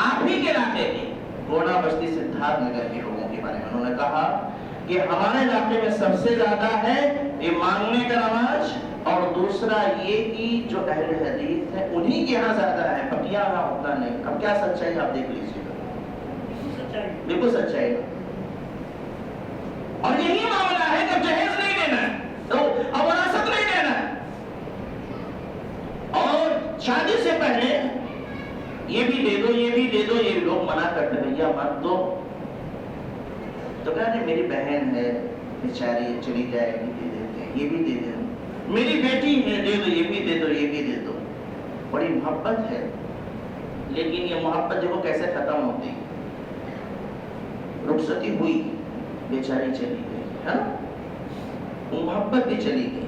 آپ ہی کے علاقے کے گوڑا بستی سدھارتھ نگر کے لوگوں کے بارے میں انہوں نے کہا کہ ہمارے علاقے میں سب سے زیادہ ہے یہ مانگنے کا رواج، اور دوسرا یہ کہ جو اہل حدیث ہے انہی کے یہاں زیادہ ہے، پٹیا یہاں اتنا نہیں۔ اب کیا سچائی آپ دیکھ لیجیے گا، بالکل سچائی ہے۔ اور یہی معاملہ ہے کہ جہیز نہیں دینا ہے تو اب وراثت نہیں دینا ہے، اور شادی سے پہلے یہ بھی دے دو یہ بھی دے دو، یہ لوگ منع کرتے بھیا مت دو، تو کہا میری بہن ہے بیچاری چلی جائے گی، دے دیتے ہیں، یہ بھی دے دیں، میری بیٹی ہے دے دو، یہ بھی دے دو یہ بھی دے دو۔ بڑی محبت ہے، لیکن یہ محبت دیکھو کیسے ختم ہوتی، رخصتی ہوئی بیچاری چلی گئی، ہے نا، وہ محبت بھی چلی گئی۔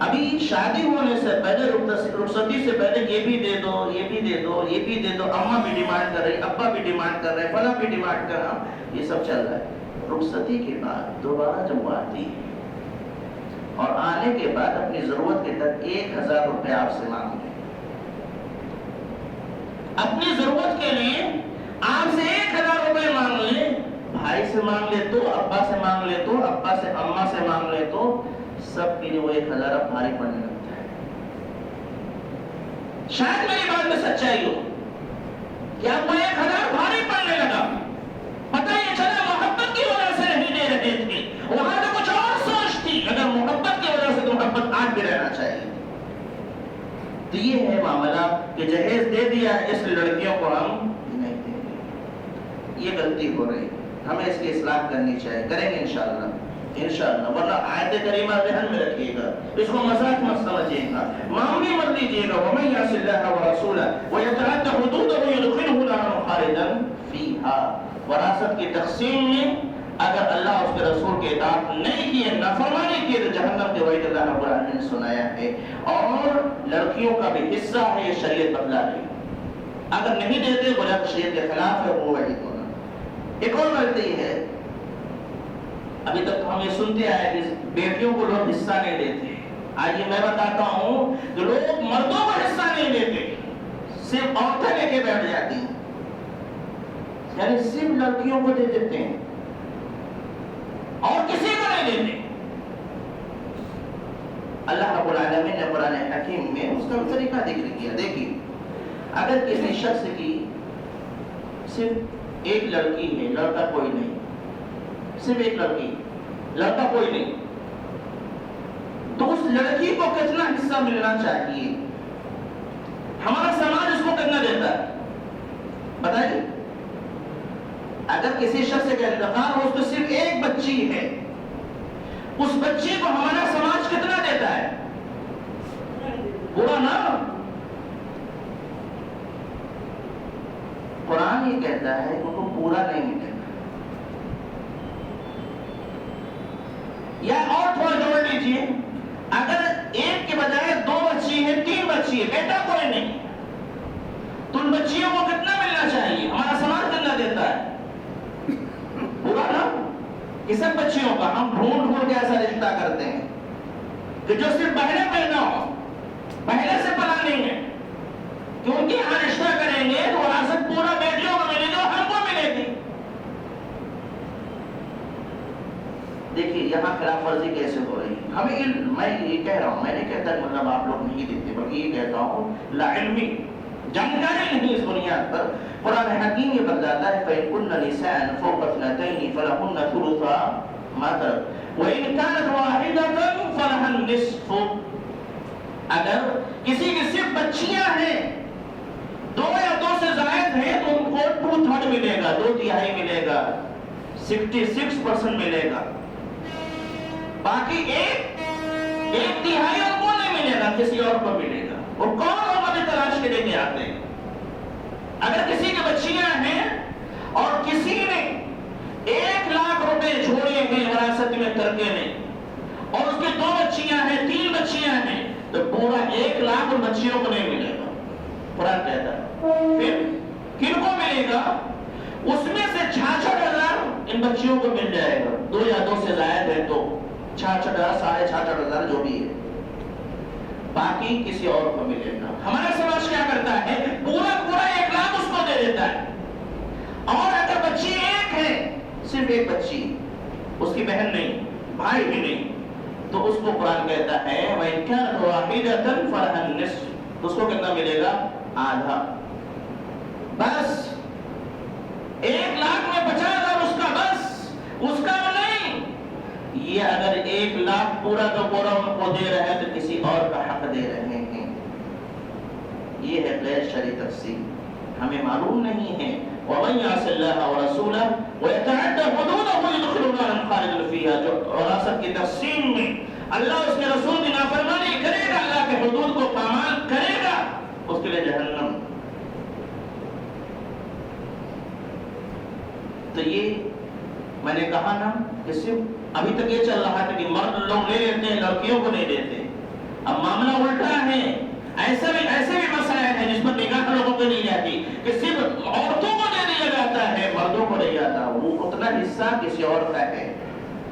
ابھی شادی ہونے سے پہلے رخصتی سے پہلے یہ بھی دے دو یہ بھی دے دو یہ بھی دے دو، اماں بھی ڈیمانڈ کر رہی، ابا بھی ڈیمانڈ کر رہے، فلاں بھی ڈیمانڈ کر رہا، یہ سب چل رہا ہے۔ رخصتی کے بعد دوبارہ جب وہ آتی ہے اور آنے کے بعد اپنی ضرورت کے تک 1000 روپے آپ سے مانگ لیں، اپنی ضرورت کے لیے آپ سے 1000 روپے مانگ لیں، بھائی سے مانگ لے تو، ابا سے مانگ لے تو، ابا سے اماں سے مانگ لے تو، سب کے لیے وہ 1000 اب بھاری پڑنے لگتا ہے۔ شاید میری بات میں سچائی ہو کہ اب وہ 1000 بھاری پڑنے لگا، پتہ یہ چلا محبت کی وجہ سے نہیں دے رہے تھے، وہاں تو کچھ اور سوچ تھی، اگر محبت کی وجہ سے تو محبت آج بھی رہنا چاہیے۔ تو یہ ہے معاملہ کہ جہیز دے دیا اس لڑکیوں کو ہم نہیں دیں گے، یہ غلطی ہو رہی، ہمیں اس کی اصلاح کرنی چاہیے، کریں گے انشاءاللہ، ورنہ آیت کریمہ ذہن میں رکھیے گا، اس کو مذاق مت سمجھیے گا، معمولی مت لیجیے گا۔ وَمَن يَعْصِ اللَّهَ وَرَسُولَهُ وَيَتَعَدَّ حُدُودَهُ يُدْخِلْهُ نَارًا خَالِدًا فِيهَا۔ وراثت کی تقسیم میں اگر اللہ اس کے رسول کے اطاعت نہیں کیے، نافرمانی کیے، تو جہنم کے وعید اللہ رب العالمین نے سنایا ہے، اور لڑکیوں کا بھی حصہ ہے، یہ شریعت بدلا رہی، اگر نہیں دیتے گویا شریعت کے خلاف ہے، وہ وعید ہونا۔ ایک اور غلطی ہے، ابھی تک ہم یہ سنتے آئے کہ بیٹیوں کو لوگ حصہ نہیں دیتے، آئیے میں بتاتا ہوں کہ لوگ مردوں کو حصہ نہیں دیتے، صرف عورتیں لے کے بیٹھ جاتی ہیں، یعنی صرف لڑکیوں کو دے دیتے ہیں اور کسی کو نہیں دیتے۔ اللہ رب العالمین نے قرآن حکیم میں اس کا طریقہ ذکر کیا۔ دیکھیے اگر کسی شخص کی صرف ایک لڑکی ہے، لڑکا کوئی نہیں، صرف ایک لڑکی، لڑکا کوئی نہیں، تو اس لڑکی کو کتنا حصہ ملنا چاہیے؟ ہمارا سماج اس کو کتنا دیتا ہے بتائیے؟ اگر کسی شخص کا انتقال ہو تو صرف ایک بچی ہے، اس بچی کو ہمارا سماج کتنا دیتا ہے؟ پورا نا؟ قرآن یہ کہتا ہے کہ ان کو پورا نہیں ملے گا۔ یا اور تھوڑا جوڑ لیجیے، اگر ایک کے بجائے دو بچی ہے، تین بچی ہے، بیٹا کوئی نہیں، تو ان بچیوں کو کتنا ملنا چاہیے؟ ہمارا سماج کتنا دیتا ہے؟ پورا نا؟ یہ سب بچیوں کا ہم ڈھونڈ ڈھونڈ کے ایسا رشتہ کرتے ہیں کہ جو صرف پہلے پیدا ہو، پہلے سے پلا نہیں ہے، کہ ان کے یہاں رشتہ کریں گے تو وراثت پورا بیٹیوں کو ملے گی اور ہم کو ملے گی۔ دیکھیے یہاں خلاف ورزی کیسے ہو رہی ہے، ہمیں علم، میں یہ کہہ رہا ہوں، میں نہیں کہتا مطلب آپ لوگ نہیں دیتے، بلکہ یہ کہتا ہوں لا علمی، جانکاری نہیں اس بنیاد پر۔ قرآن حکیم یہ بتاتا ہے فَإِن كُنَّ نِسَاءً فَوْقَ اثْنَتَيْنِ فَلَهُنَّ ثُلُثُ مَا تَرَكَ وَإِن كَانَتْ وَاحِدَةً فَلَهَا النِّصْفُ۔ اگر کسی کی صرف بچیاں ہیں، دو یا دو سے زائد ہیں، تو ان کو 2/3 ملے گا، 2/3 ملے گا، 66% ملے گا، باقی ایک تہائی ان کو نہیں ملے گا، کسی اور کو ملے گا۔ وہ کون ہوگا بھی تلاش کے لے کے آتے ہیں۔ اگر کسی کی بچیاں ہیں اور کسی نے 1 لاکھ روپے چھوڑے ہیں وراثت میں ترکے میں، اور اس کی 2 بچیاں ہیں، 3 بچیاں ہیں، تو پورا 1 لاکھ ان بچیوں کو نہیں ملے گا۔ قرآن کہتا ہے پھر کن کو ملے گا؟ اس میں سے 66,000 ان بچیوں کو مل جائے گا، 2 یا 2 سے زائد ہے تو 66,000 66,500 جو بھی ہے، باقی کسی اور کو ملے گا۔ ہمارا سماج کیا کرتا ہے؟ پورا 1 لاکھ اس کو دے دیتا ہے، اور اگر بچی ایک ہے، صرف ایک بچی، اس کی بہن نہیں، بھائی بھی نہیں، تو اس کو قرآن کہتا ہے وَإِن كَانَتْ وَاحِدَةً فَلَهَا النِّصْفُ، اس کو کتنا ملے گا؟ آدھا۔ بس 1 لاکھ میں 50,000 اس کا، بس اس کا نہیں۔ یہ اگر 1 لاکھ پورا کا پورا ان کو دے رہے ہیں تو کسی اور کا حق دے رہے ہیں۔ یہ ہے غیر شرعی تقسیم، ہمیں معلوم نہیں ہے۔ وَمَن يَعْصِ اللَّهَ وَرَسُولَهُ وَيَتَعَدَّ حُدُودَهُ يُدْخِلْهُ نَارًا خَالِدًا فِيهَا، جو وراثت کی تقسیم میں اللہ اس کے رسول کی نافرمانی کرے گا، اللہ کے حدود کو پامال کرے گا، اس کے لیے جہنم۔ تو یہ میں نے کہا نا کہ صرف ابھی تک یہ چل رہا تھا کہ مرد لوگ لے لیتے ہیں، لڑکیوں کو نہیں دیتے۔ اب معاملہ الٹا ہے، ایسے بھی مسائل ہیں جس پر نگاہ لوگوں کو نہیں جاتی کہ صرف عورتوں کو دے دیا جاتا ہے، مردوں کو نہیں جاتا۔ وہ اتنا حصہ کسی اور کا ہے۔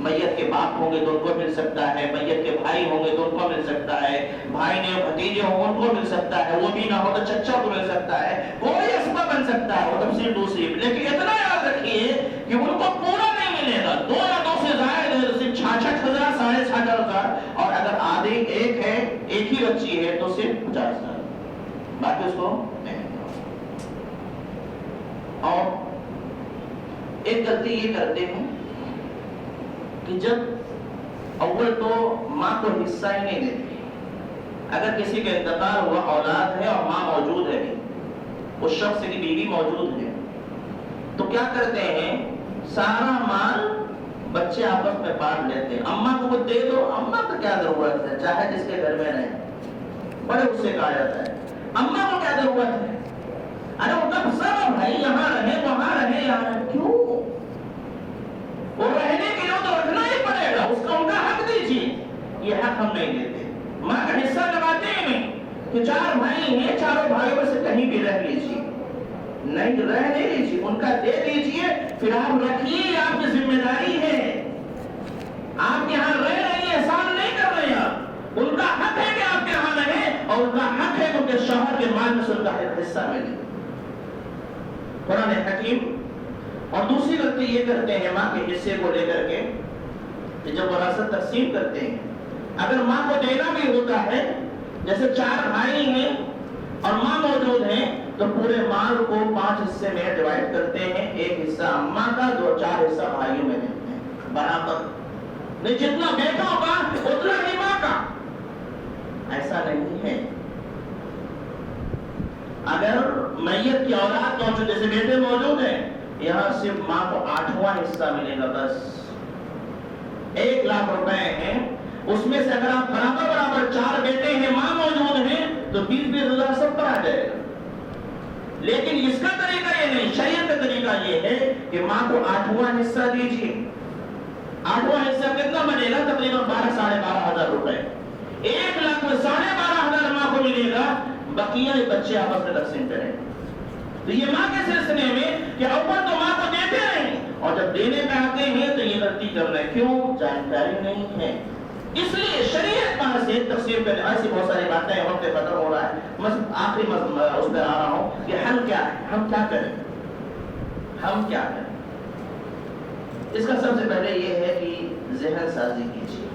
میت کے باپ ہوں گے تو ان کو مل سکتا ہے، میت کے بھائی ہوں گے تو ان کو مل سکتا ہے، بھائی نے بھتیجے ہوں ان کو مل سکتا ہے، وہ بھی نہ ہو تو چچا کو مل سکتا ہے، کوئی اسباب بن سکتا ہے، وہ تفصیل دوسری۔ لیکن اتنا یاد رکھیے کہ ان کو پورا نہیں ملے گا، 2 یا 2 سے زائد ہے تو صرف 66,000 66,000، اور اگر آدھی ایک ہے، ایک ہی بچی ہے تو صرف 50,000، باقی اس کو نہیں ملے گا۔ اور ایک غلطی یہ کرتے ہیں کہ جب اول تو ماں کو حصہ ہی نہیں دیتے، اگر کسی کا انتقال ہوا، اولاد ہے اور ماں موجود ہے، اس شخص کی بیوی موجود ہے، تو کیا کرتے ہیں؟ سارا مال بچے آپس میں بانٹ لیتے ہیں۔ اماں کو کچھ دے دو، اماں کو کیا ضرورت ہے، چاہے جس کے گھر میں رہے، بڑے اس سے کہا جاتا ہے اماں کو کیا ضرورت ہے، ارے ان کا سب بھائی یہاں رہے وہاں رہے یہاں رہے، کیوں؟ وہ رہنے کے لیے تو رکھنا ہی پڑے گا، اس کا ان کا حق دیجیے۔ یہ حق ہم نہیں دیتے، ماں کا حصہ لگاتے ہی نہیں کہ 4 بھائی ہیں، 4 بھائیوں میں سے کہیں بھی رہ لیجیے، نہیں رہ نہیں لیجیے، ان کا دے دیجیے، پھر آپ رکھیے، آپ کی ذمہ داری ہے، آپ یہاں رہ رہی ہیں، احسان نہیں کر رہے ہیں، ان کا حق ہے کہ آپ یہاں رہیں، اور ان کا حق ہے کہ ان کے شوہر کے مال میں سے ان کا حصہ ملے. قرآن حکیم. اور دوسری غلطی یہ کرتے ہیں ماں کے حصے کو لے کر کے کہ جب وراثت تقسیم کرتے ہیں اگر ماں کو دینا بھی ہوتا ہے، جیسے 4 بھائی ہیں اور ماں موجود ہیں، تو پورے مال کو 5 حصے میں ڈیوائیڈ کرتے ہیں. 1 حصہ اماں کا، 4 حصہ بھائیوں میں دیتے ہیں برابر. نہیں جتنا بیٹا ہوگا اتنا ہی ماں کا. ایسا نہیں ہے. اگر میت کی اولاد موجود، جیسے بیٹے موجود ہیں، یہاں صرف ماں کو 8واں حصہ ملے گا بس. 1 لاکھ روپے ہیں، اس میں سے اگر آپ برابر 4 بیٹے ہیں، ماں موجود ہیں، تو 20,000 ہزار سب پر آ جائے گا. لیکن اس کا طریقہ یہ نہیں، شریعت کا طریقہ یہ ہے کہ ماں کو 8واں حصہ دیجیے. 8واں حصہ کتنا بنے گا؟ تقریباً 12,500 ہزار روپے. 1 لاکھ میں 12,500 ہزار ماں کو ملے گا، بقیہ بچے آپس میں تقسیم کریں. تو یہ ماں کے سلسلے میں کہ اوپر تو ماں کو دیتے ہیں اور جب دینے پہ آتے ہیں تو یہ غلطی کر رہے ہیں. کیوں؟ جانکاری نہیں ہے. اس لیے شریعت پر سے تقسیم کرنے ایسی بہت ساری باتیں ہیں. وقت ختم ہو رہا ہے. آخری اس میں آ رہا ہوں کہ حل کیا ہے، ہم کیا کریں. اس کا سب سے پہلے یہ ہے کہ ذہن سازی کیجیے.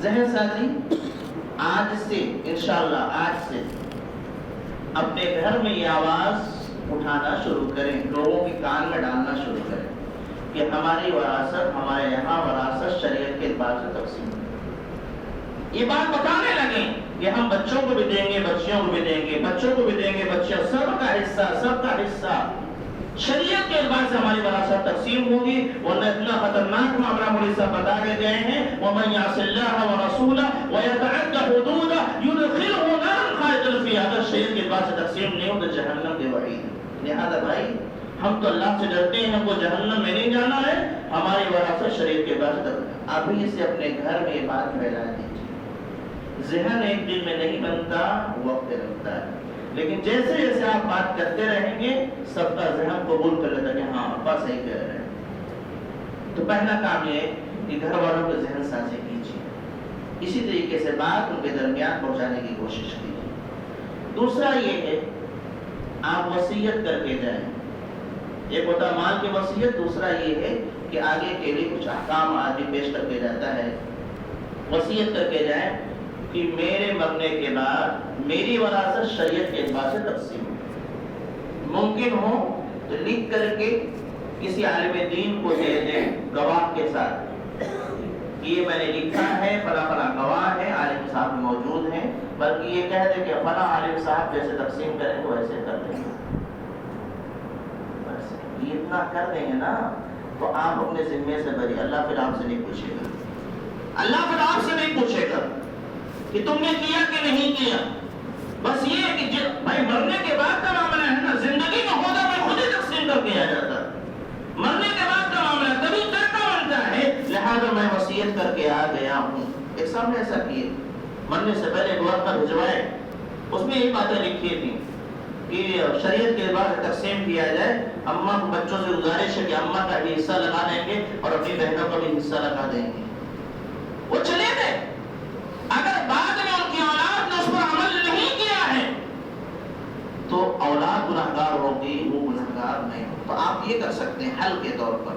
ذہن سازی آج سے انشاءاللہ آج سے اپنے گھر میں یہ آواز اٹھانا شروع کریں، لوگوں کے کان میں ڈالنا شروع کریں کہ ہماری وراثت، ہمارے یہاں وراثت شریعت کے اعتبار سے تقسیم ہے. یہ بات بتانے لگیں کہ ہم بچوں کو بھی دیں گے، بچیوں کو بھی دیں گے، بچوں کو بھی دیں گے، بچیوں، سب کا حصہ شریعت کے اعتبار سے ہماری وراثت تقسیم ہوگی. ورنہ اتنا خطرناک معاملہ مولوی صاحب بتا کے گئے ہیں، وَمَن يَعْصِ اللَّهَ وَرَسُولَهُ وَيَتَعَدَّ حُدُودَهُ يُدْخِلْهُ نَارًا خَالِدًا فِيهَا. اگر شریعت کے اعتبار سے تقسیم نہیں ہو تو جہنم کے وعید. لہذا بھائی ہم تو اللہ سے ڈرتے ہیں، ہم کو جہنم میں نہیں جانا ہے. ہماری وراثت شریعت کے اعتبار سے ابھی سے اپنے گھر میں یہ بات پھیلا دیجیے. ذہن ایک دن میں نہیں بنتا، وقت لگتا ہے. لیکن جیسے جیسے آپ بات کرتے رہیں گے سب کا ذہن قبول کر لیتا کہ ہاں ابا صحیح کہہ رہے ہیں. تو پہلا کام یہ کہ گھر والوں کو ذہن سازی کیجیے. اسی طریقے سے بات ان کے درمیان پہنچانے کی کوشش کیجیے. دوسرا یہ ہے آپ وصیت کر کے جائیں. ایک ہوتا مال کی وصیت، دوسرا یہ ہے کہ آگے کے لیے کچھ احکام آدمی پیش کر کے جاتا ہے. وصیت کر کے جائیں کہ میرے مرنے کے بعد میری وراثت شریعت کے اعتبار سے تقسیم ہو. ممکن ہو تو لکھ کر کے کسی عالم دین کو دے دیں گواہ کے ساتھ، یہ میں نے لکھا ہے، فلاں فلاں گواہ ہے، عالم صاحب موجود ہیں. بلکہ یہ کہہ دیں کہ فلاں عالم صاحب جیسے تقسیم کریں تو ویسے کر دیں گے. بس یہ اتنا کر دیں گے نا تو آپ اپنے ذمے سے بری. اللہ پھر آپ سے نہیں پوچھے گا. اللہ پھر آپ سے نہیں پوچھے گا کہ تم نے کیا کہ نہیں کیا. بس یہ ہے کہ بھائی مرنے کے بعد کا معاملہ ہے نا. زندگی میں ہوتا میں خود ہی تقسیم کر دیا جاتا. مرنے کے بعد کا معاملہ تبھی ترکہ بنتا ہے. لہذا میں وصیت کر کے آ گیا ہوں. ایک صاحب نے ایسا کیے، مرنے سے پہلے ایک ورقہ بھجوائے، اس میں یہ باتیں لکھی تھیں کہ شریعت کے اعتبار سے تقسیم کیا جائے. اماں کو بچوں سے گزارش ہے کہ اماں کا بھی حصہ لگا دیں گے اور اپنی بہنوں کا بھی حصہ لگا دیں گے. وہ چلے گئے. اگر بعد میں ان کی اولاد نے اس پر عمل نہیں کیا ہے تو اولاد گنہگار ہوگی، وہ گنہگار نہیں. تو آپ یہ کر سکتے ہیں حل کے طور پر.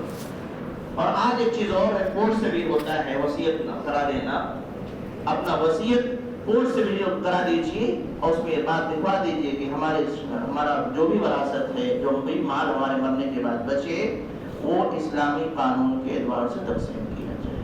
اور آج ایک چیز اور ہے، کورٹ سے بھی ہوتا ہے وصیت کرا دینا. اپنا وصیت کورٹ سے بھی کرا دیجیے اور اس میں یہ بات لکھوا دیجیے کہ ہمارا جو بھی وراثت ہے، جو بھی مال ہمارے مرنے کے بعد بچے، وہ اسلامی قانون کے اعتبار سے تقسیم کیا جائے.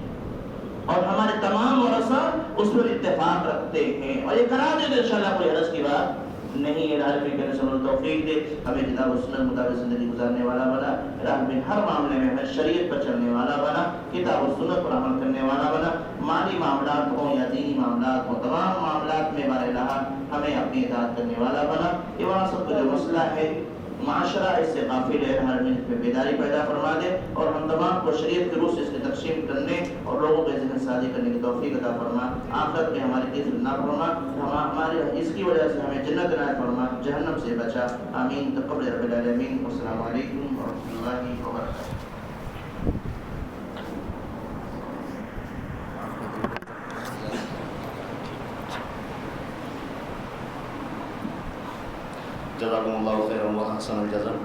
اور ہمارے تمام ورثہ اس پر اتفاق رکھتے ہیں اور یہ کرا دیں گے انشاءاللہ. کوئی حرج کی بات نہیں ہے. الہ کرنے سے توفیق دے، ہمیں کتاب و سنت مطابق زندگی گزارنے والا بنا. الہ ہر معاملے میں ہمیں شریعت پر چلنے والا بنا، کتاب و سنت پر عمل کرنے والا بنا. مالی معاملات ہوں یا دینی معاملات ہوں، تمام معاملات میں بار الہ ہمیں اپنی اطاعت کرنے والا بنا. یہ وراثت کا جو مسئلہ ہے معاشرہ اس سے غافل ہے، ہر میں بیداری پیدا فرما دے اور ہم تمام کو شریعت کے روح سے اس کی تقسیم کرنے اور لوگوں کے ذہن سازی کرنے کی توفیق عطا فرما. آخرت میں ہماری عزت نہ فرما، ہمارے اس کی وجہ سے ہمیں جنت عنایت فرما، جہنم سے بچا. آمین. تقبل رب العالمین. السلام علیکم ورحمۃ اللہ وبرکاتہ. وأحسن الجزاء.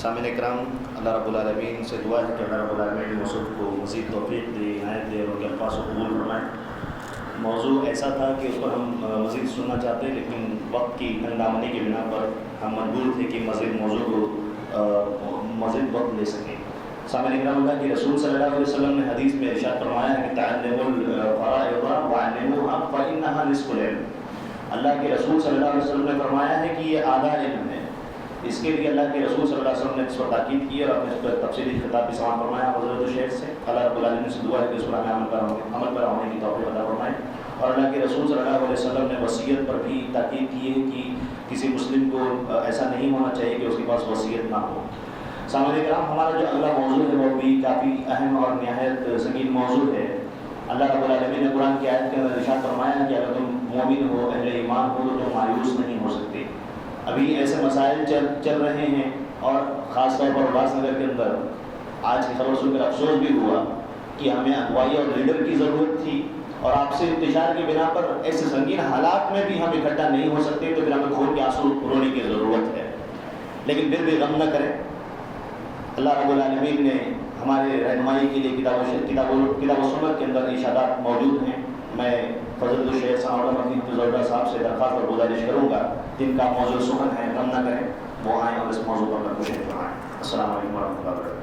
سامعین اکرام، اللہ رب العالمین سے دعا ہے کہ اللہ رب العالمین یوسف کو مزید توفیق دے، عنایت دے اور ان کے الفاظ کو قبول فرمائے. موضوع ایسا تھا کہ اس پر ہم مزید سننا چاہتے لیکن وقت کی تنگ دامنی کی بنا پر ہم مجبور تھے کہ مزید موضوع کو مزید وقت لے سکیں. سامعین اکرام، اللہ کے رسول صلی اللہ علیہ وسلم نے حدیث میں ارشاد فرمایا ہے کہ تعلموا الفرائض وعلموها فإنها نصف العلم. اللہ کے رسول صلی اللہ علیہ وسلم نے فرمایا ہے کہ یہ آدھا علم ہے. اس کے لیے اللہ کے رسول صلی اللہ علیہ وسلم نے اس پر تاکید کی اور اپنے اس پر تفصیلی خطاب بھی سماعت فرمایا حضرت الشیخ سے. اللہ رب العالمین سے دعا ہے کہ اس پر ہمیں عمل پر ہونے کی توفیق عطا فرمائے. اور اللہ کے رسول صلی اللہ علیہ وسلم نے وصیت پر بھی تاکید کی ہے کہ کسی مسلم کو ایسا نہیں ہونا چاہیے کہ اس کے پاس وصیت نہ ہو. سامعین کرام، ہمارا جو اگلا موضوع ہے وہ بھی کافی اہم اور نہایت سنگین موضوع ہے. اللہ رب العالمین نے قرآن کی آیت کے اندر ارشاد فرمایا ہے کہ اگر تم مومن ہو، اہل ایمان ہو تو تم مایوس نہیں ہو سکتے. ابھی ایسے مسائل چل رہے ہیں اور خاص طور پر الاس نگر کے اندر آج کی خبر سن کر افسوس بھی ہوا کہ ہمیں اغوائی اور لیڈر کی ضرورت تھی اور آپ سے انتشار کی بنا پر ایسے سنگین حالات میں بھی ہم اکٹھا نہیں ہو سکتے تو پھر ہمیں کھول کے آنسو رونے کی ضرورت ہے. لیکن پھر بھی غم نہ کریں. اللہ رب العالمین نے ہمارے رہنمائی کے لیے کتاب و سنت کے اندر ارشادات موجود ہیں. میں فضل الشیخ صاحب سے درخواست اور گزارش کروں گا جن کا موضوع سخن ہے، غم نہ کریں، وہ آئیں اور اس موضوع پر کچھ فرمائیں. السلام علیکم ورحمۃ اللہ وبرکاتہ.